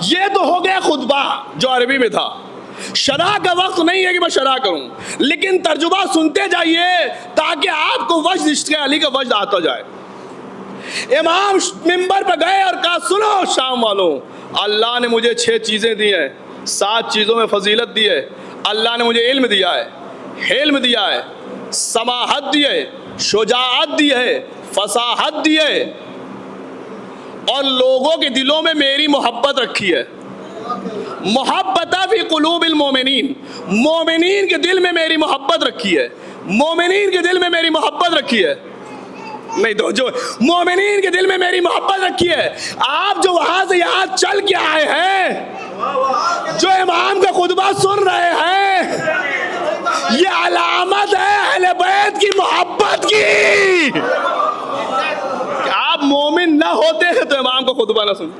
یہ تو ہو گیا خطبہ جو عربی میں تھا. شرح کا وقت نہیں ہے کہ میں شرح کروں, لیکن ترجمہ سنتے جائیے تاکہ آپ کو وجد عشق علی کا وجد آتا جائے. امام منبر پہ گئے اور کہا سنو شام والوں, اللہ نے مجھے 6 چیزیں دی ہیں, 7 چیزوں میں فضیلت دی ہے. اللہ نے مجھے علم دیا ہے, حلم دیا ہے, سماحت دی ہے, شجاعت دی ہے, فصاحت دی ہے, اور لوگوں کے دلوں میں میری محبت رکھی ہے. محبت فی قلوب المومنین, مومنین کے دل میں میری محبت رکھی ہے. مومنین کے دل میں میری محبت رکھی ہے. نہیں تو جو مومنین کے دل میں میری محبت رکھی ہے. آپ جو وہاں سے یہاں چل کے آئے ہیں, جو امام کا خطبہ سن رہے ہیں, یہ علامت ہے اہل بیت کی محبت کی. آپ مومن نہ ہوتے ہیں تو امام کو خطبہ نہ سنتے.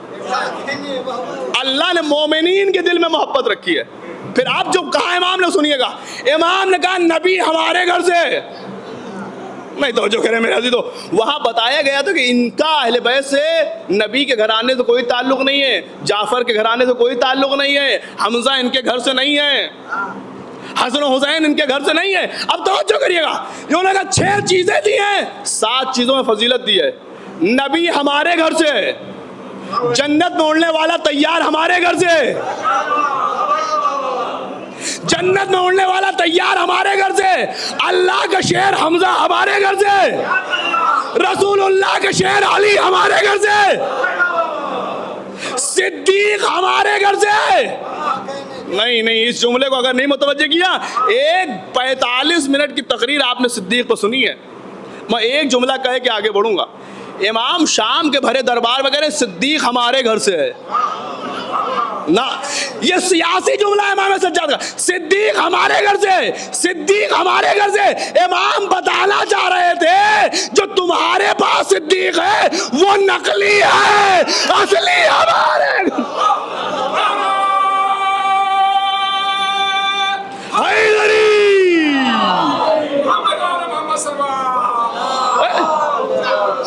اللہ نے مومنین کے دل میں محبت رکھی ہے. پھر آپ جو کہا امام نے سنیے گا, امام نے کہا نبی ہمارے گھر سے. نہیں تو جو کہہ رہے میرے عزیز, تو وہاں بتایا گیا تھا کہ ان کا اہل بیت سے نبی کے گھرانے سے کوئی تعلق نہیں ہے, جعفر کے گھرانے سے کوئی تعلق نہیں ہے, حمزہ ان کے گھر سے نہیں ہے, حسن و حسین ان کے گھر سے نہیں ہے. اب توجہ کریے گا, انہوں نے کہا 6 چیزیں دی ہیں, 7 چیزوں میں فضیلت دی ہے. نبی ہمارے گھر سے, جنت میں اڑنے والا تیار ہمارے گھر سے, جنت میں اڑنے والا تیار ہمارے گھر سے, اللہ کا شعر حمزہ ہمارے گھر سے, رسول اللہ کا شعر علی ہمارے گھر سے, صدیق ہمارے گھر سے. نہیں اس جملے کو اگر نہیں متوجہ کیا, ایک 45 منٹ کی تقریر آپ نے صدیق کو سنی ہے. میں ایک جملہ کہے کہ آگے بڑھوں گا. امام شام کے بھرے دربار وغیرہ صدیق ہمارے گھر سے ہے نا, یہ سیاسی جملہ ہے امام سجاد کا. صدیق ہمارے گھر سے, صدیق ہمارے گھر سے. امام بتانا چاہ رہے تھے جو تمہارے پاس صدیق ہے وہ نقلی ہے, اصلی ہمارے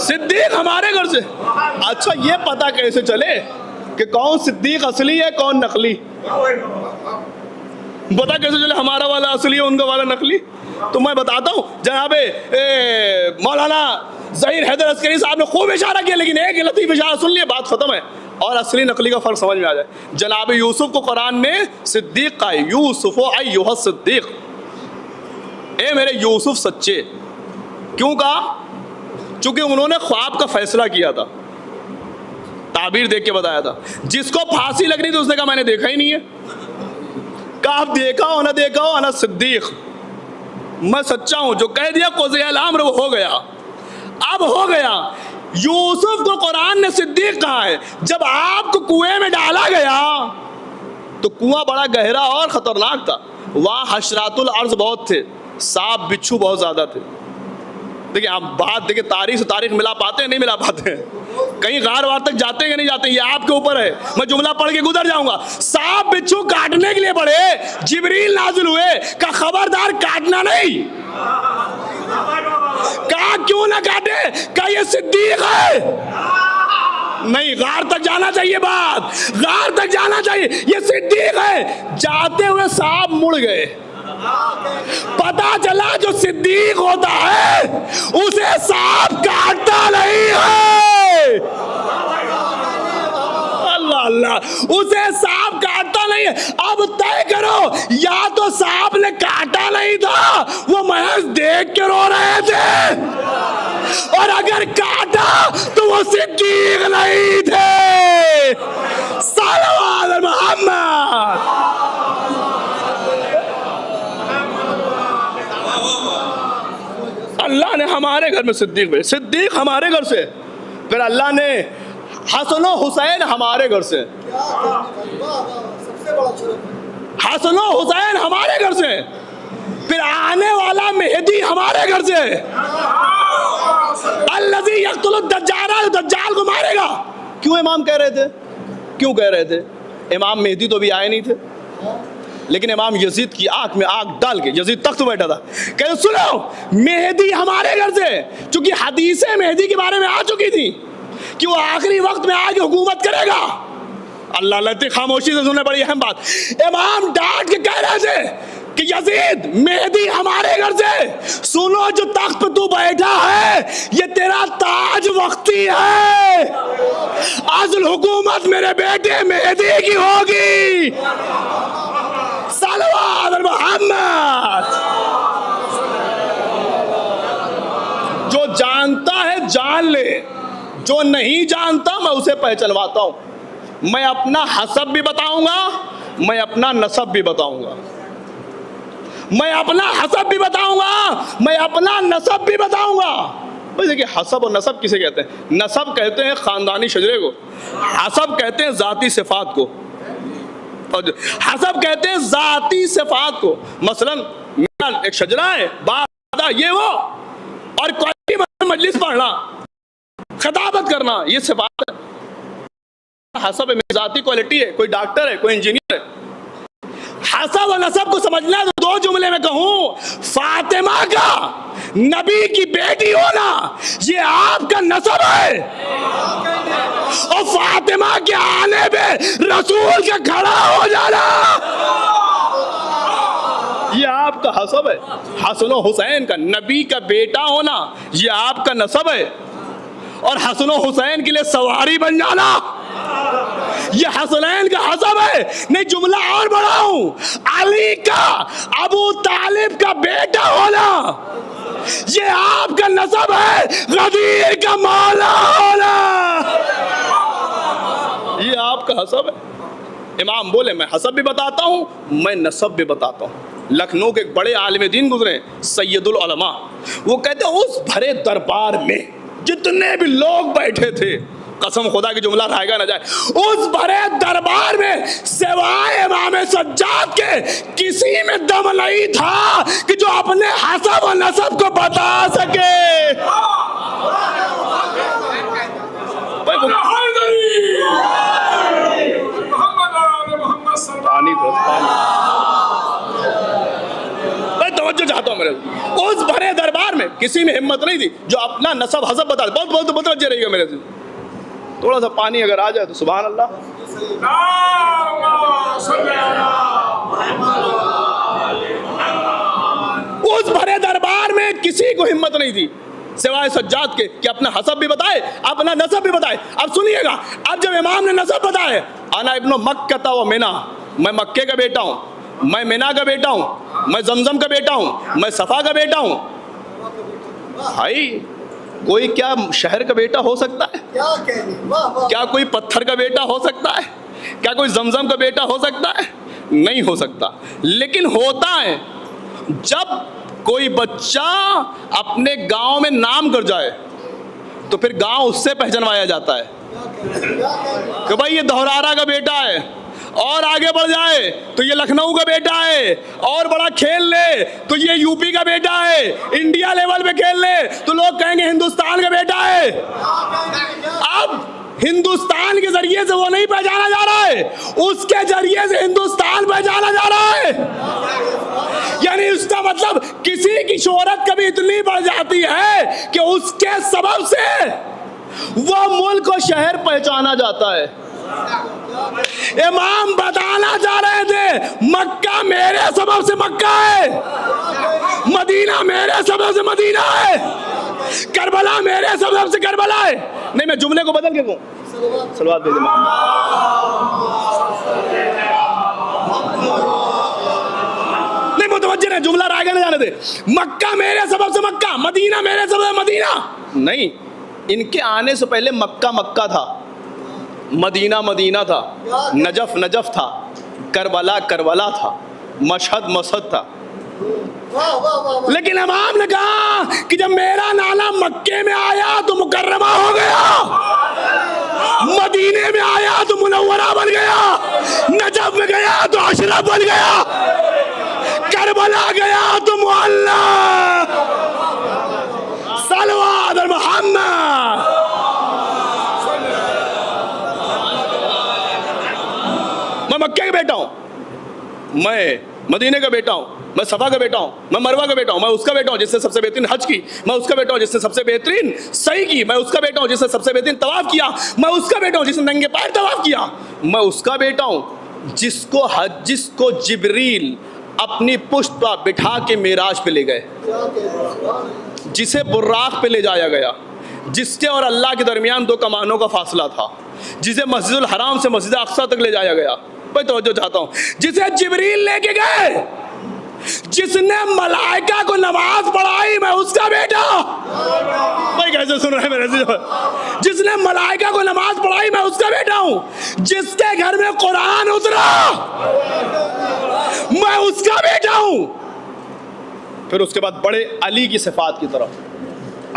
صدیق ہمارے گھر سے. اچھا یہ پتہ کیسے چلے کہ کون صدیق اصلی ہے کون نقلی؟ پتہ کیسے چلے ہمارا والا اصلی ہے ان کا والا نقلی؟ تو میں بتاتا ہوں. جناب مولانا ظہیر حیدر عسکری صاحب نے خوب اشارہ کیا, لیکن ایک لطیف اشارہ سن لیے بات ختم ہے اور اصلی نقلی کا فرق سمجھ میں آ جائے. جناب یوسف کو قرآن نے صدیق کہا, یوسف ایھا الصدیق, اے میرے یوسف سچے. کیوں کہا؟ چونکہ انہوں نے خواب کا فیصلہ کیا تھا, تعبیر دیکھ کے بتایا تھا. جس کو پھانسی لگنی تھی اس نے کہا میں نے دیکھا ہی نہیں ہے. کہا آپ دیکھا ہو نہ دیکھا ہو, انا صدیق, میں سچا ہوں. جو کہہ دیا قضی الامر وہ ہو گیا, اب ہو گیا. یوسف کو قرآن نے صدیق کہا ہے. جب آپ کو کنویں میں ڈالا گیا تو کنواں بڑا گہرا اور خطرناک تھا, وہاں حشرات الارض بہت تھے, سانپ بچھو بہت زیادہ تھے. دیکھیں آپ بات دیکھیں, تاریخ سے تاریخ ملا پاتے ہیں نہیں ملا پاتے ہیں, کہیں غار وار تک جاتے ہیں کہ نہیں جاتے ہیں, یہ آپ کے اوپر ہے. میں جملہ پڑھ کے گزر جاؤں گا. سانپ بچھو کاٹنے کے لیے پڑے, جبریل نازل ہوئے, کہا خبردار کاٹنا نہیں. کہا کیوں نہ کاٹے؟ کہا یہ صدیق ہے. نہیں، غار تک جانا چاہیے، بات غار تک جانا چاہیے. یہ صدیق ہے. جاتے ہوئے صاحب مڑ گئے. پتا چلا جو صدیق ہوتا ہے اسے صاحب کاٹتا نہیں ہے. اللہ اللہ، اسے سانپ کاٹتا نہیں ہے. اب طے کرو، یا تو سانپ نے کاٹا نہیں تھا، وہ محض دیکھ کے رو رہے تھے، اور اگر کاٹا تو وہ صدیق نہیں تھے. صلوات محمد. اللہ نے ہمارے گھر میں صدیق بھیجے، صدیق ہمارے گھر سے، پھر اللہ نے حسن و حسین ہمارے گھر سے، حسن و حسین ہمارے گھر سے، پھر آنے والا مہدی ہمارے گھر سے. الذی یقتل الدجال، دجال کو مارے گا. کیوں امام کہہ رہے تھے؟ کیوں کہہ رہے تھے؟ امام مہدی تو بھی آئے نہیں تھے، لیکن امام یزید کی آنکھ میں آنکھ ڈال کے یزید تخت بیٹھا تھا، کہتے سنو مہدی ہمارے گھر سے، چونکہ حدیثیں مہدی کے بارے میں آ چکی تھی کہ وہ آخری وقت میں آگے حکومت کرے گا. اللہ اللہ، خاموشی سے سننے بڑی اہم بات. امام ڈانٹ کے کہہ رہے تھے کہ یزید مہدی ہمارے گھر سے، سنو جو تخت پہ تو بیٹھا ہے یہ تیرا تاج وقتی ہے، اصل حکومت میرے بیٹے مہدی کی ہوگی. صلوات محمد. جو جانتا ہے جان لے، جو نہیں جانتا میں اسے پہچنواتا ہوں. میں اپنا حسب بھی بتاؤں گا، میں اپنا نسب بھی بتاؤں گا، میں اپنا حسب بھی بتاؤں گا، میں اپنا نسب بھی بتاؤں گا. بھائی دیکھیے، حسب اور نسب کسے کہتے ہیں؟ نسب کہتے ہیں خاندانی شجرے کو، حسب کہتے ہیں ذاتی صفات کو، اور حسب کہتے ہیں ذاتی صفات کو. مثلا میرا ایک شجرہ ہے، باپ دادا یہ وہ، اور کوئی مجلس پڑھنا، خطابت کرنا، یہ صفات ہے. حسب ہے، میری ذاتی کوالٹی ہے. کوئی ڈاکٹر ہے، کوئی انجینئر ہے. حسب و نسب کو سمجھنا ہے تو دو جملے میں کہوں، فاطمہ کا نبی کی بیٹی ہونا یہ آپ کا نسب ہے، اور فاطمہ کے آنے پہ رسول کا کھڑا ہو جانا یہ آپ کا حسب ہے. حسن و حسین کا نبی کا بیٹا ہونا یہ آپ کا نسب ہے، اور حسن و حسین کے لیے سواری بن جانا یہ حسنین کا حسب ہے. نہیں، جملہ اور بڑھاؤں، علی کا ابو طالب کا بیٹا ہونا یہ آپ کا نسب ہے، غدیر کا مولا ہونا یہ آپ کا حسب ہے. امام بولے میں حسب بھی بتاتا ہوں، میں نسب بھی بتاتا ہوں. لکھنؤ کے ایک بڑے عالم دین گزرے، سید العلماء، وہ کہتے ہیں اس بھرے دربار میں جتنے بھی لوگ بیٹھے تھے، قسم خدا کی جملہ رائے گا نہ جائے، اس بھرے دربار میں سوائے امام سجاد کے کسی میں دم نہیں تھا کہ جو اپنے حسب و نسب کو بتا سکے. توجہ چاہتا ہوں میرے، اس بھرے دربار میں کسی میں ہمت نہیں تھی جو اپنا نسب حسب بتا. بہت متوجہ رہیے گا میرے سے، تھوڑا سا پانی اگر آ جائے تو سبحان اللہ. اس بھرے دربار میں کسی کو ہمت نہیں تھی سوائے سجاد کے کہ اپنا حسب بھی بتائے، اپنا نسب بھی بتائے. اب سنیے گا، اب جب امام نے نسب بتائے، انا ابن مکہ و منا، میں مکے کا بیٹا ہوں، میں مینا کا بیٹا ہوں، میں زمزم کا بیٹا ہوں، میں صفا کا بیٹا ہوں. بھائی کوئی کیا شہر کا بیٹا ہو سکتا ہے؟ کیا کوئی پتھر کا بیٹا ہو سکتا ہے؟ کیا کوئی زمزم کا بیٹا ہو سکتا ہے؟ نہیں ہو سکتا. لیکن ہوتا ہے جب کوئی بچہ اپنے گاؤں میں نام کر جائے تو پھر گاؤں اس سے پہچانوایا جاتا ہے کہ بھائی یہ دھورارا کا بیٹا ہے، اور آگے بڑھ جائے تو یہ لکھنؤ کا بیٹا ہے، اور بڑا کھیل لے تو یہ یو پی کا بیٹا ہے، انڈیا لیول پہ کھیل لے تو لوگ کہیں گے ہندوستان کا بیٹا ہے. اب ہندوستان کے ذریعے سے وہ نہیں پہچانا جا رہا ہے، اس کے ذریعے سے ہندوستان پہچانا جا رہا ہے. یعنی اس کا مطلب کسی کی شہرت کبھی اتنی بڑھ جاتی ہے کہ اس کے سبب سے وہ ملک و شہر پہچانا جاتا ہے. امام بتانا چاہ رہے تھے مکہ میرے سبب سے مکہ ہے, مدینہ میرے سبب سے مدینہ ہے, کربلا میرے سبب سے کربلا ہے. نہیں میں جملے کو بدل کے کہوں, صلوات بھیجیں. نہیں متوجہ نہیں, جملہ رائے گا نہ جانے دے. مکہ میرے سبب سے مکہ, مدینہ میرے سبب سے مدینہ. نہیں, ان کے آنے سے پہلے مکہ مکہ تھا, مدینہ مدینہ تھا, نجف نجف تھا, کربلا کربلا تھا, مشہد مشہد تھا. لیکن امام نے کہا کہ جب میرا نالا مکے میں آیا تو مکرمہ ہو گیا, مدینے میں آیا تو منورہ بن گیا, نجف میں گیا تو اشرف بن گیا, کربلا گیا تو معلی. صلوات علی محمد. میں مکے کا بیٹا ہوں, میں مدینے کا بیٹا ہوں, میں صفا کا بیٹا ہوں, میں مروہ کا بیٹا ہوں, میں اس کا بیٹا ہوں جس نے سب سے بہترین حج کی, میں اس کا بیٹا ہوں جس نے سب سے بہترین سعی کی, میں اس کا بیٹا ہوں جس نے سب سے بہترین طواف کیا, میں اس کا بیٹا ہوں جس نے ننگے پیر طواف کیا, میں اس کا بیٹا ہوں جس کو جبریل اپنی پشت پر بٹھا کے معراج پہ لے گئے, جسے براق پہ لے جایا گیا, جس کے اور اللہ کے درمیان 2 کمانوں کا فاصلہ تھا, جسے مسجد الحرام سے مسجد اقصی تک لے جایا گیا. میں توجہ چاہتا ہوں, جسے جبریل لے کے گئے, جس نے ملائکہ کو نماز پڑھائی, میں اس کا بیٹا. بھائی کیسے سن رہے ہیں میرے سے, جس نے ملائکہ کو نماز پڑھائی, میں اس کا بیٹا ہوں. جس کے گھر میں قرآن اترا, میں اس کا بیٹا ہوں. پھر اس کے بعد بڑے علی کی صفات کی طرف,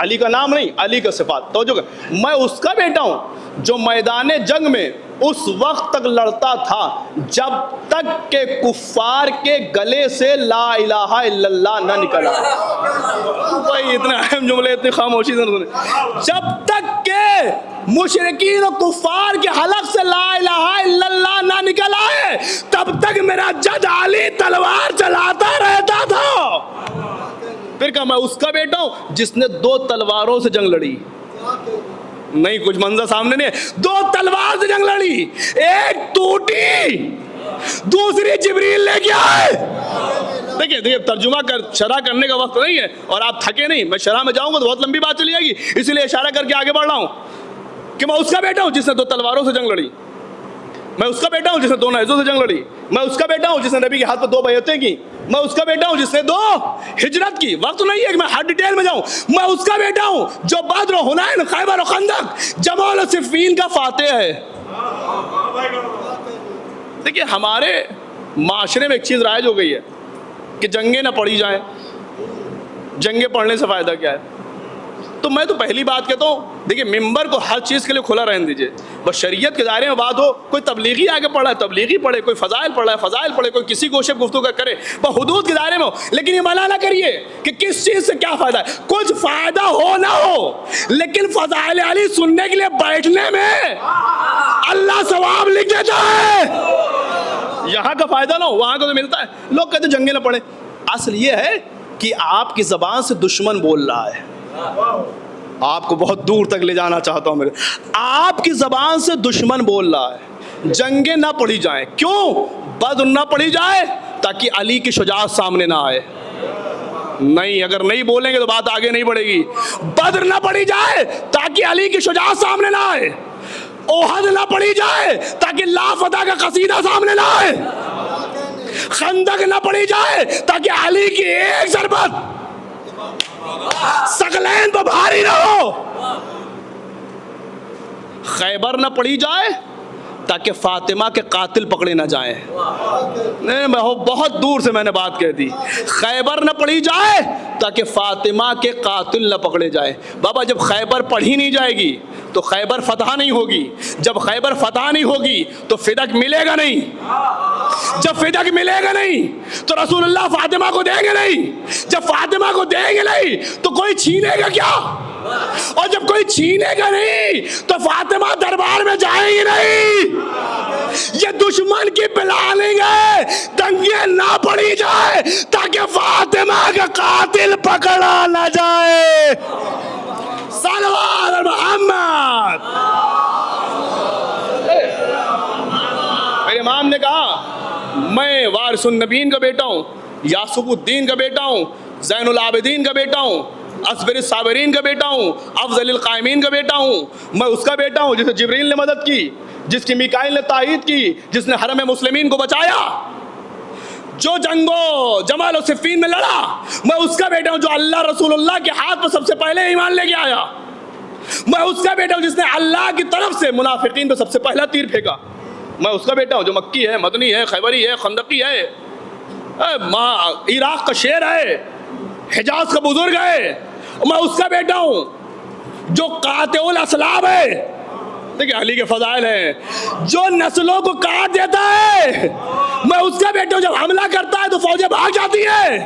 علی کا نام نہیں, علی کا صفات. توجہ, میں اس کا بیٹا ہوں جو میدان جنگ میں اس وقت تک لڑتا تھا جب تک کہ کفار کے گلے سے لا الہ الا اللہ نہ نکلا. بھائی اتنے اہم جملے اتنی خاموشی سے سنے. جب تک کہ مشرکین و کفار کے حلق سے لا الہ الا اللہ نہ نکلا ہے, تب تک میرا جد علی تلوار چلاتا رہتا تھا. پھر کہا میں اس کا بیٹا ہوں جس نے 2 تلواروں سے جنگ لڑی. نہیں کچھ منظر سامنے نہیں ہے, 2 تلوار سے جنگ لڑی, ایک ٹوٹی, دوسری جبریل لے کے آئے. دیکھیں ترجمہ شرح کرنے کا وقت نہیں ہے اور آپ تھکے نہیں, میں شرح میں جاؤں گا تو بہت لمبی بات چلی جائے گی, اسی لیے اشارہ کر کے آگے بڑھ رہا ہوں کہ میں اس کا بیٹا ہوں جس نے 2 تلواروں سے جنگ لڑی, میں اس کا بیٹا ہوں جس نے 2 نیزوں سے جنگ لڑی, میں اس کا بیٹا ہوں جس نے نبی کے ہاتھ پہ 2 بیعتیں کی, میں اس کا بیٹا ہوں جس نے 2 ہجرت کی. وقت نہیں ہے کہ میں ہر ڈیٹیل میں جاؤں. میں اس کا بیٹا ہوں جو بدر و حنین, خیبر و خندق, جمال و صفین کا فاتح ہے. دیکھیے ہمارے معاشرے میں ایک چیز رائج ہو گئی ہے کہ جنگیں نہ پڑھی جائیں. جنگیں پڑھنے سے فائدہ کیا ہے؟ تو میں تو پہلی بات کہتا ہوں, دیکھیں ممبر کو ہر چیز کے لیے کھلا رہنے دیجئے. بس شریعت کے دائرے میں بات ہو, کوئی تبلیغی آگے پڑھ رہا ہے تبلیغی پڑھے, کوئی فضائل پڑھ رہا ہے فضائل پڑھے, کوئی کسی گوشے گفتگو کا کرے, بس حدود کے دائرے میں ہو. لیکن یہ منع نہ کریے کہ کس چیز سے کیا فائدہ ہے. کچھ فائدہ ہو نہ ہو, لیکن فضائل علی سننے کے لیے بیٹھنے میں اللہ ثواب لکھ دیتا ہے. یہاں کا فائدہ نہ ہو, وہاں کا تو ملتا ہے. لوگ کہتے جنگیں نہ پڑھیں. اصل یہ ہے کہ آپ کی زبان سے دشمن بول رہا ہے. آپ کو بہت دور تک لے جانا چاہتا ہوں. آپ کی زبان سے دشمن بول رہا ہے جنگیں نہ پڑھی جائیں. کیوں؟ بدر نہ پڑھی جائے تاکہ علی کی شجاعت سامنے نہ آئے. نہیں, اگر نہیں بولیں گے تو بات آگے نہیں بڑھے گی. بدر نہ پڑھی جائے تاکہ علی کی شجاعت سامنے نہ آئے. احد نہ پڑھی جائے تاکہ لا فتح کا قصیدہ سامنے نہ آئے. خندق نہ پڑھی جائے تاکہ علی کی ایک ضربت ثقلین پر بھاری نہ ہو. خیبر نہ پڑھی جائے تاکہ فاطمہ کے قاتل پکڑے نہ جائیں. نہیں, بہت دور سے میں نے بات کہہ دی. خیبر نہ پڑھی جائے تاکہ فاطمہ کے قاتل نہ پکڑے جائیں. بابا جب خیبر پڑھی نہیں جائے گی تو خیبر فتح نہیں ہوگی. جب خیبر فتح نہیں ہوگی تو فدق ملے گا نہیں. جب فدق ملے گا نہیں تو رسول اللہ فاطمہ کو دیں گے نہیں. جب فاطمہ کو دیں گے نہیں تو کوئی چھینے گا کیا؟ اور جب کوئی چھینے گا نہیں تو فاطمہ دربار میں جائیں گی نہیں. یہ دشمن کی پلاننگ ہے. دنگیں نہ پڑی جائے تاکہ فاطمہ کا قاتل پکڑا نہ جائے. صلوات محمد. میں وارث النبیین کا بیٹا ہوں، یاسف الدین کا بیٹا ہوں، زین العابدین کا بیٹا ہوں، اصبر الصابرین کا بیٹا ہوں، افضل القائمین کا بیٹا ہوں، میں اس کا بیٹا ہوں جسے جبریل نے مدد کی، جس کی میکائیل نے تائید کی، جس نے حرم مسلمین کو بچایا، جو جنگوں جمال و صفین میں لڑا، میں اس کا بیٹا ہوں جو اللہ رسول اللہ کے ہاتھ پر سب سے پہلے ایمان لے کے آیا، میں اس کا بیٹا ہوں جس نے اللہ کی طرف سے منافقین پہ سب سے پہلا تیر پھینکا، میں اس کا بیٹا ہوں جو مکی ہے، مدنی ہے، خیبری ہے، خندقی ہے، عراق کا شیر ہے، حجاز کا بزرگ ہے، میں اس کا بیٹا ہوں جو قاطع الاسلاب ہے، دیکھیں علی کے فضائل ہیں، جو نسلوں کو کاٹ دیتا ہے، میں اس کا بیٹا ہوں جب حملہ کرتا ہے تو فوجیں بھاگ جاتی ہیں،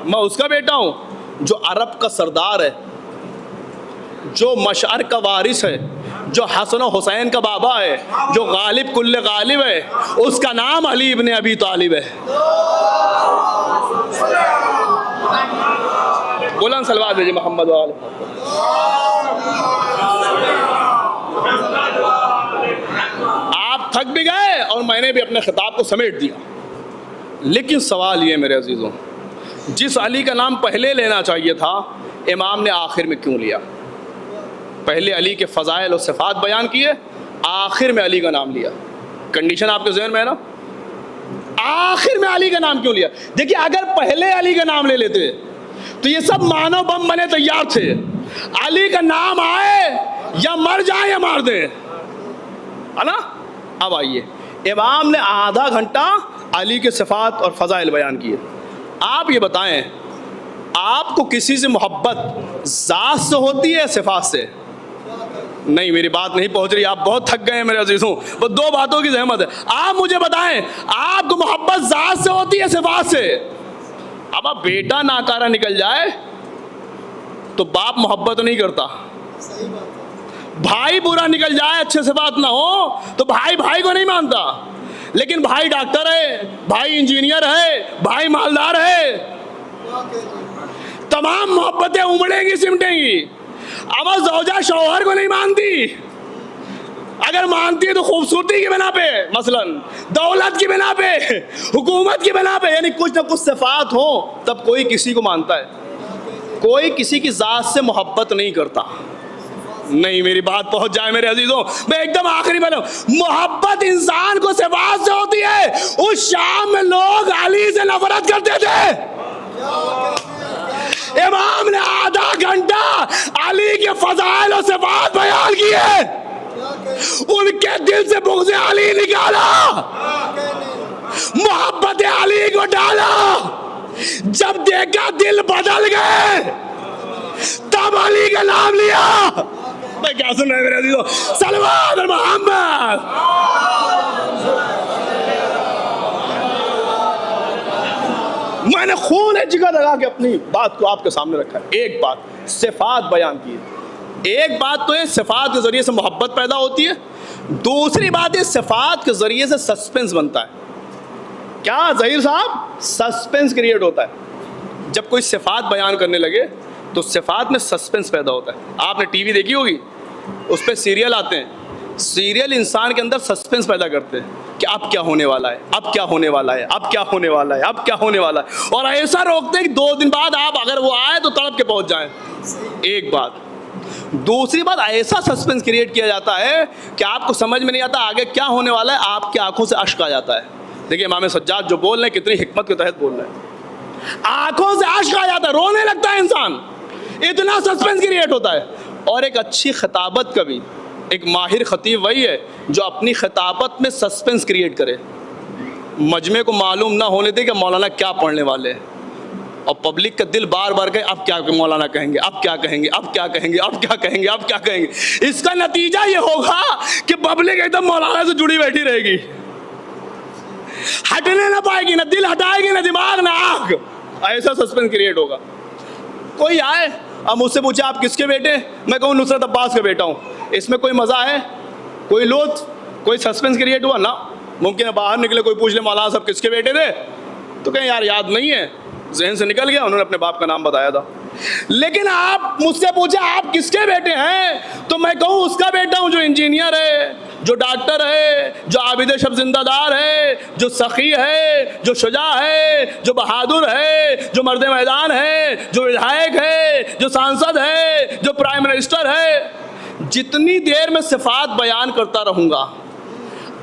میں اس کا بیٹا ہوں جو عرب کا سردار ہے، جو مشعر کا وارث ہے، جو حسن و حسین کا بابا ہے، جو غالب کل غالب ہے، اس کا نام علی ابن ابی طالب ہے۔ بلند صلوات بھیجئے محمد و آل آپ تھک بھی گئے اور میں نے بھی اپنے خطاب کو سمیٹ دیا، لیکن سوال یہ میرے عزیزوں، جس علی کا نام پہلے لینا چاہیے تھا امام نے آخر میں کیوں لیا؟ پہلے علی کے فضائل و صفات بیان کیے، آخر میں علی کا نام لیا۔ کنڈیشن آپ کے ذہن میں ہے نا؟ آخر میں علی کا نام کیوں لیا؟ دیکھیں اگر پہلے علی کا نام لے لیتے تو یہ سب مانو بم بنے تیار تھے، علی کا نام آئے یا مر جائیں یا مار دیں، ہے نا؟ اب آئیے، امام نے آدھا گھنٹہ علی کے صفات اور فضائل بیان کیے۔ آپ یہ بتائیں، آپ کو کسی سے محبت ذات سے ہوتی ہے صفات سے؟ نہیں، میری بات نہیں پہنچ رہی، آپ بہت تھک گئے ہیں میرے عزیزوں، بس دو باتوں کی زحمت ہے۔ آپ مجھے بتائیں، آپ کو محبت ذات سے ہوتی ہے صفات سے؟ اب بیٹا ناکارہ نکل جائے تو باپ محبت نہیں کرتا، بھائی برا نکل جائے، اچھے صفات نہ ہو تو بھائی بھائی کو نہیں مانتا، لیکن بھائی ڈاکٹر ہے، بھائی انجینئر ہے، بھائی مالدار ہے، تمام محبتیں امڑیں گی سمٹیں گی۔ اب زوجہ شوہر کو نہیں مانتی، اگر مانتی ہے تو خوبصورتی کی بنا پہ، مثلا دولت کی بنا پہ، حکومت کی بنا پہ، یعنی کچھ نہ کچھ صفات ہو تب کوئی کسی کو مانتا ہے، کوئی کسی کی ذات سے محبت نہیں کرتا۔ نہیں، میری بات پہنچ جائے میرے عزیزوں، میں ایک دم آخری میں محبت انسان کو صفات سے ہوتی ہے۔ اس شام میں لوگ علی سے نفرت کرتے تھے، امام نے آدھا گھنٹہ علی کے فضائل و صفات بیان کیے، ان کے دل سے بغض علی نکالا، محبت علی کو ڈالا، جب دیکھا دل بدل گئے تب علی کا نام لیا۔ میں کیا سن رہے ہیں میرے عزیزوں؟ صلوات محمد۔ میں نے خون جگر لگا کے اپنی بات کو آپ کے سامنے رکھا ہے۔ ایک بات صفات بیان کی، ایک بات تو ہے صفات کے ذریعے سے محبت پیدا ہوتی ہے، دوسری بات ہے صفات کے ذریعے سے سسپنس بنتا ہے۔ کیا ظہیر صاحب؟ سسپنس کریٹ ہوتا ہے۔ جب کوئی صفات بیان کرنے لگے تو صفات میں سسپنس پیدا ہوتا ہے۔ آپ نے ٹی وی دیکھی ہوگی، اس پہ سیریل آتے ہیں، سیریل انسان کے اندر سسپنس پیدا کرتے ہیں کہ اب کیا ہونے والا ہے، اب کیا ہونے والا ہے، اب کیا ہونے والا ہے، اب کیا ہونے والا ہے، اور ایسا روکتے ہیں کہ 2 دن بعد آپ اگر وہ آئے تو تڑپ کے پہنچ جائیں۔ ایک بات، دوسری بات ایسا سسپنس کریٹ کیا جاتا ہے کہ آپ کو سمجھ میں نہیں آتا آگے کیا ہونے والا ہے، آپ کی آنکھوں سے اشک آ جاتا ہے۔ دیکھیں امام سجاد جو بول رہے ہیں کتنی حکمت کے تحت بول رہے ہیں، آنکھوں سے اشک آ جاتا ہے، رونے لگتا ہے انسان، اتنا سسپنس کریٹ ہوتا ہے۔ اور ایک اچھی خطابت کا بھی ایک ماہر خطیب وہی ہے جو اپنی خطابت میں سسپنس کریٹ کرے، مجمع کو معلوم نہ ہونے دے کہ مولانا کیا پڑھنے والے ہیں، اور پبلک کا دل بار بار کہے اب کیا مولانا کہیں گے، اب کیا کہیں گے، اب کیا کہیں گے، اب کیا کہیں گے، اب کیا کہیں گے۔ اس کا نتیجہ یہ ہوگا کہ پبلک ایک دم مولانا سے جڑی بیٹھی رہے گی، ہٹنے نہ پائے گی، نہ دل ہٹائے گی، نہ دماغ، نہ آنکھ۔ ایسا سسپنس کریٹ ہوگا۔ کوئی آئے اب مجھ سے پوچھے آپ کس کے بیٹے، میں کہوں نصرت عباس کا بیٹا ہوں، اس میں کوئی مزہ ہے، کوئی لطف، کوئی سسپنس کریٹ ہوا؟ نہ۔ ممکن ہے باہر نکلے کوئی پوچھ لے مولانا صاحب کس کے بیٹے تھے، تو کہیں یار یاد نہیں ہے، ذہن سے نکل گیا، انہوں نے اپنے باپ کا نام بتایا تھا۔ لیکن آپ مجھ سے پوچھے آپ کس کے بیٹے ہیں، تو میں کہوں اس کا بیٹا ہوں جو انجینئر ہے، جو ڈاکٹر ہے، جو عابد شب زندہ دار ہے، جو سخی ہے، جو شجاع ہے، جو بہادر ہے، جو مرد میدان ہے، جو ودھائک ہے، جو سانسد ہے، جو پرائم منسٹر ہے، جتنی دیر میں صفات بیان کرتا رہوں گا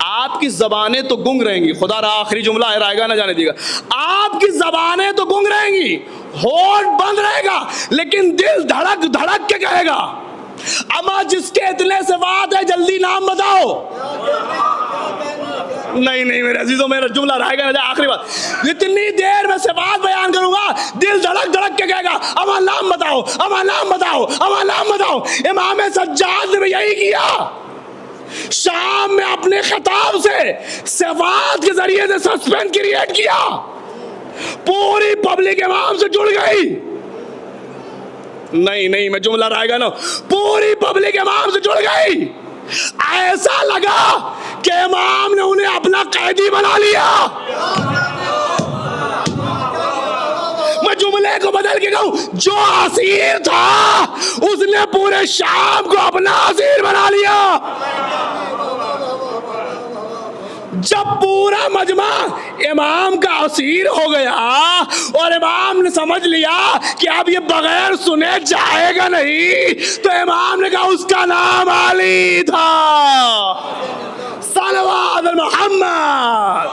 آپ کی زبانیں تو گنگ رہیں گی. خدا را آخری جملہ ہے، رائے گا نہ جانے دیگا. آپ کی زبانیں تو گنگ رہیں گی، ہونٹ بند رہے گا، لیکن دل دھڑک دھڑک کے کہے گا اما جس کے اتنے صفات ہے جلدی نام بتاؤ. نہیں میرے عزیزوں، میرا جملہ رائے گا نہ جائے. آخری بات، جتنی دیر میں صفات بیان کروں گا دل دھڑک دھڑک کے کہے گا اما نام بتاؤ، اما نام بتاؤ، اما نام بتاؤ. امام سجاد نے بھی یہی کیا. شام میں اپنے خطاب سے صفات کے ذریعے سے سسپینس کریٹ کیا، پوری پبلک امام سے جڑ گئی. نہیں میں جملہ رائے گا نا، پوری پبلک امام سے جڑ گئی. ایسا لگا کہ امام نے انہیں اپنا قیدی بنا لیا. میں جملے کو بدل کے کہوں، جو اسیر تھا اس نے پورے شام کو اپنا اسیر بنا لیا. جب پورا مجمع امام کا اسیر ہو گیا اور امام نے سمجھ لیا کہ اب یہ بغیر سنے جائے گا نہیں، تو امام نے کہا اس کا نام علی تھا. صلوات محمد.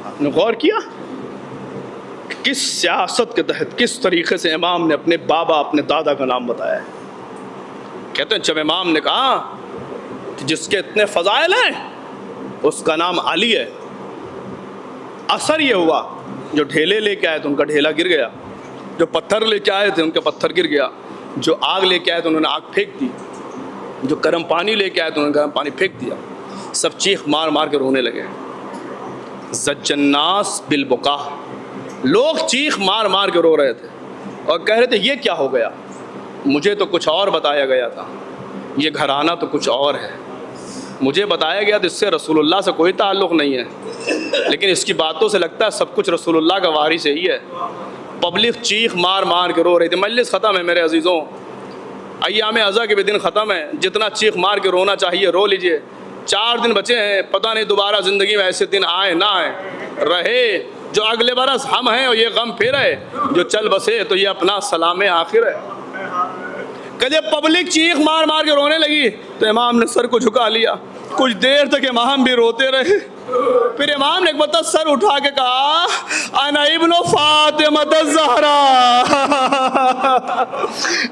آپ نے غور کیا کس سیاست کے تحت کس طریقے سے امام نے اپنے بابا اپنے دادا کا نام بتایا ہے. کہتے ہیں جب امام نے کہا کہ جس کے اتنے فضائل ہیں اس کا نام علی ہے، اثر یہ ہوا جو ڈھیلے لے کے آئے تھے ان کا ڈھیلا گر گیا، جو پتھر لے کے آئے تھے ان کا پتھر گر گیا، جو آگ لے کے آئے تھے انہوں نے آگ پھینک دی، جو گرم پانی لے کے آئے تھے انہوں نے گرم پانی پھینک دیا. سب چیخ مار مار کے رونے لگے. زج الناس بالبکا، لوگ چیخ مار مار کے رو رہے تھے اور کہہ رہے تھے یہ کیا ہو گیا، مجھے تو کچھ اور بتایا گیا تھا، یہ گھرانہ تو کچھ اور ہے. مجھے بتایا گیا تو اس سے رسول اللہ سے کوئی تعلق نہیں ہے، لیکن اس کی باتوں سے لگتا ہے سب کچھ رسول اللہ کا وارث ہی ہے. پبلک چیخ مار مار کے رو رہی تھی. مجلس ختم ہے میرے عزیزوں، ایام عزا کے بھی دن ختم ہے. جتنا چیخ مار کے رونا چاہیے رو لیجئے. 4 دن بچے ہیں، پتہ نہیں دوبارہ زندگی میں ایسے دن آئے نہ آئے. رہے جو اگلے برس ہم ہیں اور یہ غم پھر ہے، جو چل بسے تو یہ اپنا سلام آخر ہے. کہ جب پبلک چیخ مار مار کے رونے لگی تو امام نے سر کو جھکا لیا. کچھ دیر تک امام بھی روتے رہے. پھر امام نے ایک بتا سر اٹھا کے کہا انا ابن فاطمہ الزہرا،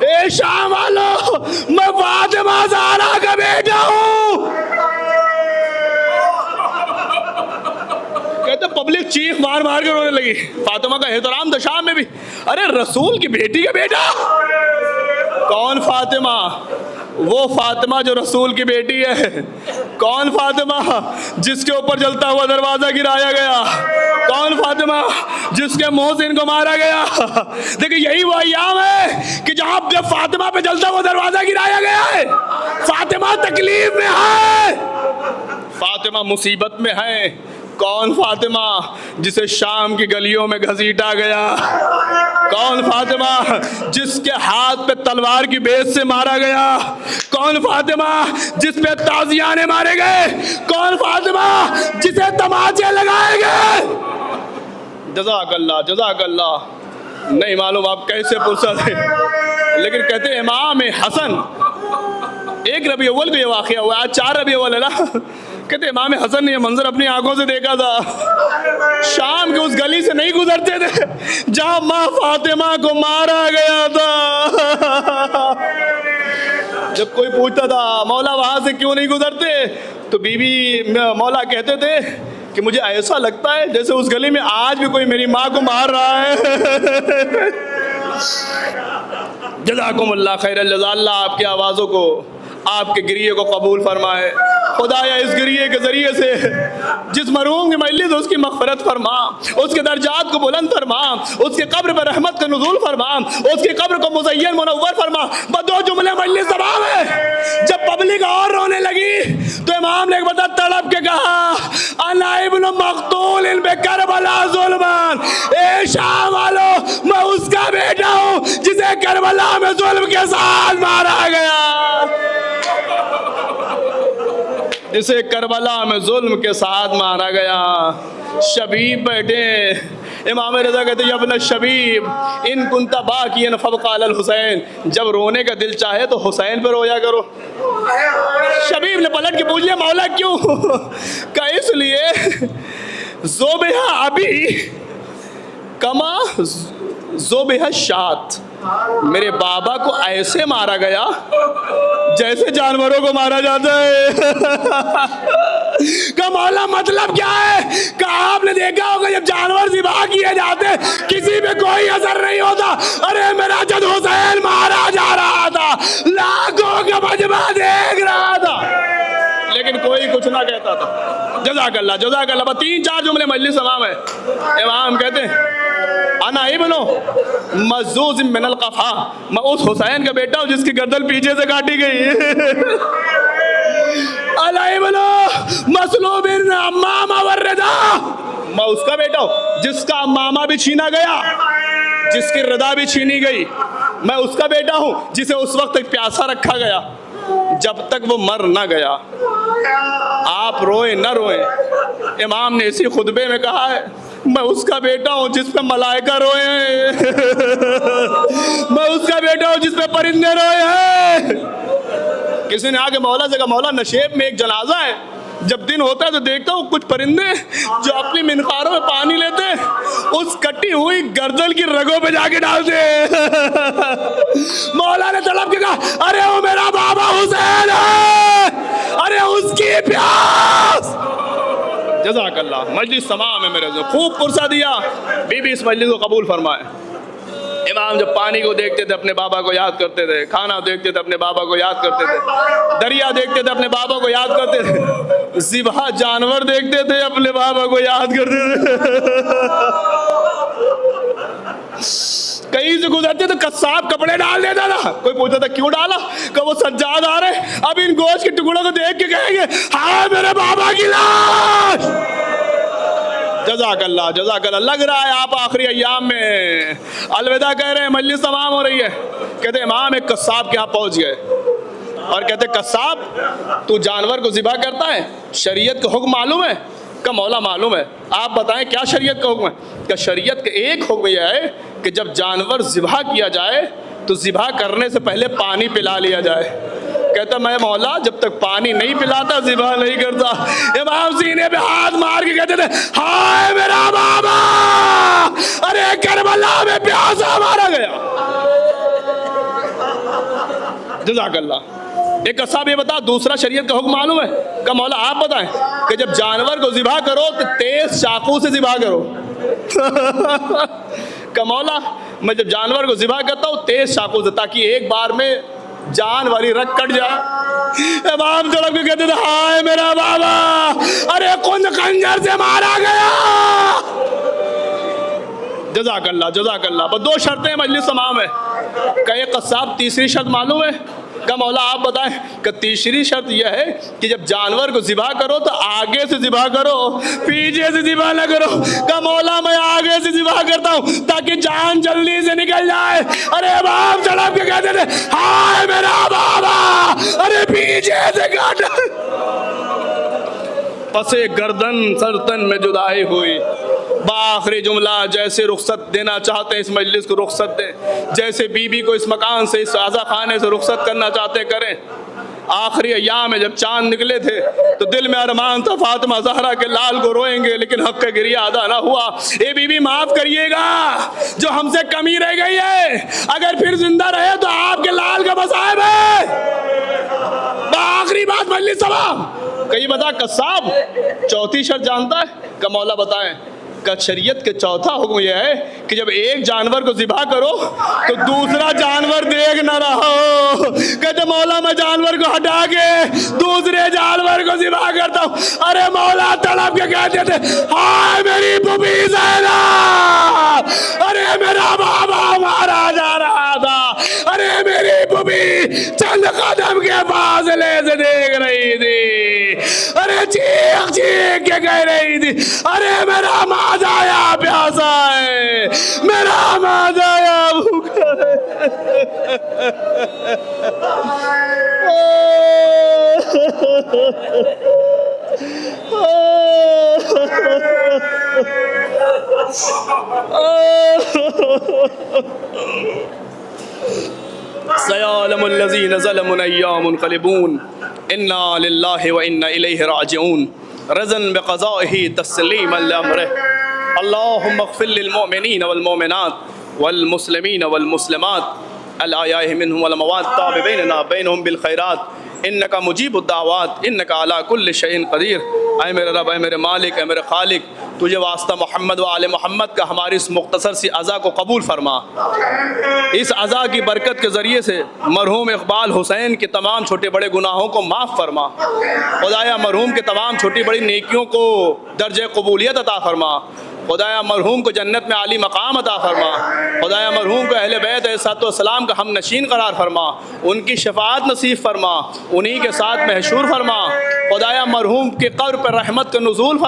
اے شام والو میں فاطمہ زہرا کا بیٹا ہوں. کہتے پبلک چیخ مار مار کے رونے لگی. فاطمہ کا احترام تھا شام میں بھی. ارے رسول کی بیٹی کا بیٹا. کون فاطمہ؟ وہ فاطمہ جو رسول کی بیٹی ہے. کون فاطمہ جس کے اوپر جلتا ہوا دروازہ گرایا گیا؟ کون فاطمہ جس کے منہ سے ان کو مارا گیا؟ دیکھیں یہی وہ ایام ہے کہ جہاں جب فاطمہ پہ جلتا ہوا دروازہ گرایا گیا ہے. فاطمہ تکلیف میں ہے، فاطمہ مصیبت میں ہے. کون فاطمہ جسے شام کی گلیوں میں گھسیٹا گیا؟ کون فاطمہ جس کے ہاتھ پہ تلوار کی بیس سے مارا گیا؟ کون فاطمہ جس پہ تازیانے مارے گئے؟ کون فاطمہ جسے تماچے لگائے گئے؟ جزاک اللہ جزاک اللہ. نہیں معلوم آپ کیسے پرسہ تھے، لیکن کہتے ہیں امام حسن، 1 ربیع اول کو یہ واقعہ ہوا، آج 4 ربیع اول ہے نا. کہتے امام حسن نے یہ منظر اپنی آنکھوں سے دیکھا تھا. شام کے اس گلی سے نہیں گزرتے تھے جہاں ماں فاطمہ کو مارا گیا تھا. جب کوئی پوچھتا تھا مولا وہاں سے کیوں نہیں گزرتے، تو بی بی مولا کہتے تھے کہ مجھے ایسا لگتا ہے جیسے اس گلی میں آج بھی کوئی میری ماں کو مار رہا ہے. جزاکم اللہ خیر الجزا. اللہ آپ کی آوازوں کو، آپ کے گریے کو قبول فرمائے. خدایا اس گریے کے ذریعے سے جس مرحوم کی مجلس اس کی مغفرت فرما، اس کے درجات کو بلند فرما، اس کے قبر پر رحمت کا نزول فرما، اس کی قبر کو مزین منور فرما. بس 2 جملے مجلس تمام ہے. جب پبلک اور رونے لگی تو امام نے ایک بتا تڑپ کے کہا انا ابن مقتول بکربلا ظلمان، اے شام والو میں اس کا بیٹا ہوں جسے جسے کربلا میں ظلم کے ساتھ مارا گیا، جسے کربلا میں ظلم کے ساتھ مارا گیا۔ شبیب بیٹھے، امام رضا کہتے ہیں ابن شبیب ان کنت باکیا فابقى علی الحسین، جب رونے کا دل چاہے تو حسین پہ رویا کرو۔ شبیب نے پلٹ کے پوچھ لیا مولا کیوں؟ کہ اس لیے ذبح ابی کما ذبح الشاة، میرے بابا کو ایسے مارا گیا جیسے جانوروں کو مارا جاتا ہے۔ کہ مولا مطلب کیا ہے؟ کہ آپ نے دیکھا ہوگا جب جانور ذبح کیے جاتے کسی پہ کوئی اثر نہیں ہوتا، ارے میرا جد حسین مارا جا رہا تھا، لاکھوں کا مجمع دیکھ رہا تھا لیکن کوئی کچھ نہ کہتا تھا۔ جزاک اللہ جزاک اللہ۔ بس 3-4 جملے مجلس امام ہے۔ امام کہتے ہیں انا ابنو مزوز من القفا، میں اس حسین کا بیٹا ہوں جس کی گردن پیچھے سے کاٹی گئی۔ انا ابنو مسلوب امامہ والردا، میں اس کا بیٹا ہوں جس کا امامہ بھی چھینا گیا، جس کی ردا بھی چھینی گئی۔ میں اس کا بیٹا ہوں جسے اس وقت تک پیاسا رکھا گیا جب تک وہ مر نہ گیا۔ آپ روئیں نہ روئیں، امام نے اسی خطبے میں کہا ہے میں اس کا بیٹا ہوں جس پہ ملائکہ روئے ہیں، میں اس کا بیٹا ہوں جس پہ پرندے روئے ہیں۔ کسی نے آگے مولا سے کہا مولا نشیب میں ایک جنازہ ہے، جب دن ہوتا ہے تو دیکھتا ہوں کچھ پرندے جو اپنی منخاروں میں پانی لیتے اس کٹی ہوئی گردن کی رگوں پہ جا کے ڈالتے ہیں۔ مولا نے تڑپ کے کہا ارے وہ میرا بابا حسین ہے، ارے اس کی پیاس۔ جزاک اللہ۔ مجلس تمام ہے میرے، خوب پرسہ دیا، بی بی اس مجلس کو قبول فرمائے۔ امام جب پانی کو دیکھتے تھے اپنے بابا کو یاد کرتے تھے، کھانا دیکھتے تھے اپنے بابا کو یاد کرتے تھے، دریا دیکھتے تھے اپنے بابا کو یاد کرتے تھے، ذبح جانور دیکھتے تھے اپنے بابا کو یاد کرتے تھے۔ کہیں سے گزرتے تو قصاب کپڑے ڈال دیتا تھا، کوئی پوچھتا تھا کیوں ڈالا؟ کہ وہ سجاد آ رہے، اب ان گوشت کے ٹکڑوں کو دیکھ کے کہیں گے ہائے میرے بابا کی لاش۔ جزاک اللہ جزاک اللہ۔ لگ رہا ہے آپ آخری ایام میں الوداع کہہ رہے ہیں، مجلس تمام ہو رہی ہے۔ کہتے امام ایک قصاب کے ہاں پہنچ گئے اور کہتے قصاب تو جانور کو ذبح کرتا ہے، شریعت کا حکم معلوم ہے؟ کہ مولا معلوم ہے۔ آپ بتائیں کیا شریعت کا حکم ہے؟ کہ شریعت کا ایک حکم یہ ہے کہ جب جانور ذبح کیا جائے تو ذبح کرنے سے پہلے پانی پلا لیا جائے۔ کہتا میں مولا جب تک پانی نہیں پلاتا ذبح نہیں کرتا۔ امام سینے پہ ہاتھ مار کے کہتے تھے ہائے میرا بابا، ارے کربلا میں پیاسا مارا گیا۔ جزاک اللہ۔ ایک قصاب یہ بتا دوسرا شریعت کا حکم معلوم ہے؟ کہ مولا آپ بتائیں کہ جب جانور کو ذبح کرو تو تیز چاقو سے ذبح کرو۔ کہ مولا میں جب جانور کو ذبح کرتا ہوں تیز چاقو سے تاکہ ایک بار میں جان والی رگ کٹ جائے۔ امام تڑپ کے کہتے تھے ہائے میرا بابا، ارے کون خنجر سے مارا گیا۔ جزاک اللہ جزاک اللہ۔ بس 2 شرطیں مجلس تمام ہے۔ کہ ایک قصاب تیسری شرط معلوم ہے؟ کہ مولا آپ بتائیں کہ تیسری شرط یہ ہے کہ جب جانور کو ذبح کرو تو آگے سے ذبح کرو، پیچھے سے ذبح نہ کرو۔ کہ مولا میں آگے سے ذبح کرتا ہوں تاکہ جان جلدی سے نکل جائے۔ ارے باپ تڑپ کے کہتے تھے ہائے میرا بابا، ارے پیچھے سے کاٹا۔ پسے گردن سرتن میں جدائی ہوئی۔ بآخری جملہ جیسے رخصت دینا چاہتے ہیں اس مجلس کو رخصت دیں، جیسے بی بی کو اس مکان سے اس عزا خانے سے رخصت کرنا چاہتے کریں۔ آخری ایام میں جب چاند نکلے تھے تو دل میں ارمان تھا فاطمہ زہرا کے لال کو روئیں گے لیکن حق کا گریہ ادا نہ ہوا۔ اے بی بی معاف کریے گا، جو ہم سے کمی رہ گئی ہے، اگر پھر زندہ رہے تو آپ کے لال کا مصائب ہے۔ آخری بات مجلس تمام۔ کہیں بتا قصاب چوتھی شرط جانتا ہے؟ کہ مولا بتائیں۔ کہ شریعت کے چوتھا حکم یہ ہے کہ جب ایک جانور کو ذبح کرو تو دوسرا جانور دیکھ نہ رہو۔ کہتے مولا میں جانور کو ہٹا کے دوسرے جانور کو ذبح کرتا ہوں۔ ارے مولا تڑپ کے کہتے تھے ہائے میری بوبی زینب، ارے میرا بابا مارا جا رہا تھا، ارے میری بوبی چند قدم کے فاصلے سے دیکھ رہی تھی، ارے چیخ چیخ کے کہہ رہی تھی ارے میرا مادایا پیاسا ہے، میرا مادایا بھوکا سيعلم الذين ظلموا أيام منقلبون إنا لله وإنا إليه راجعون رضا بقضائه تسليما لأمره اللهم اغفر للمؤمنين والمؤمنات والمسلمين والمسلمات الأحياء منهم والأموات تاب بيننا بينهم بالخيرات انك مجيب الدعوات انك على كل شيء قدیر۔ اے میرے رب، اے میرے مالک، اے میرے خالق، تجھے واسطہ محمد و آل محمد کا ہماری اس مختصر سی عزا کو قبول فرما۔ اس عزا کی برکت کے ذریعے سے مرحوم اقبال حسین کے تمام چھوٹے بڑے گناہوں کو معاف فرما۔ خدایا مرحوم کے تمام چھوٹی بڑی نیکیوں کو درجہ قبولیت عطا فرما۔ خدایا مرحوم کو جنت میں عالی مقام عطا فرما۔ خدایا مرحوم کو اہل بیت علیہ السلام کا ہم نشین قرار فرما، ان کی شفاعت نصیب فرما، انہی کے ساتھ محشور فرما۔ خدایا مرحوم کے قبر پر رحمت کا نزول فرما۔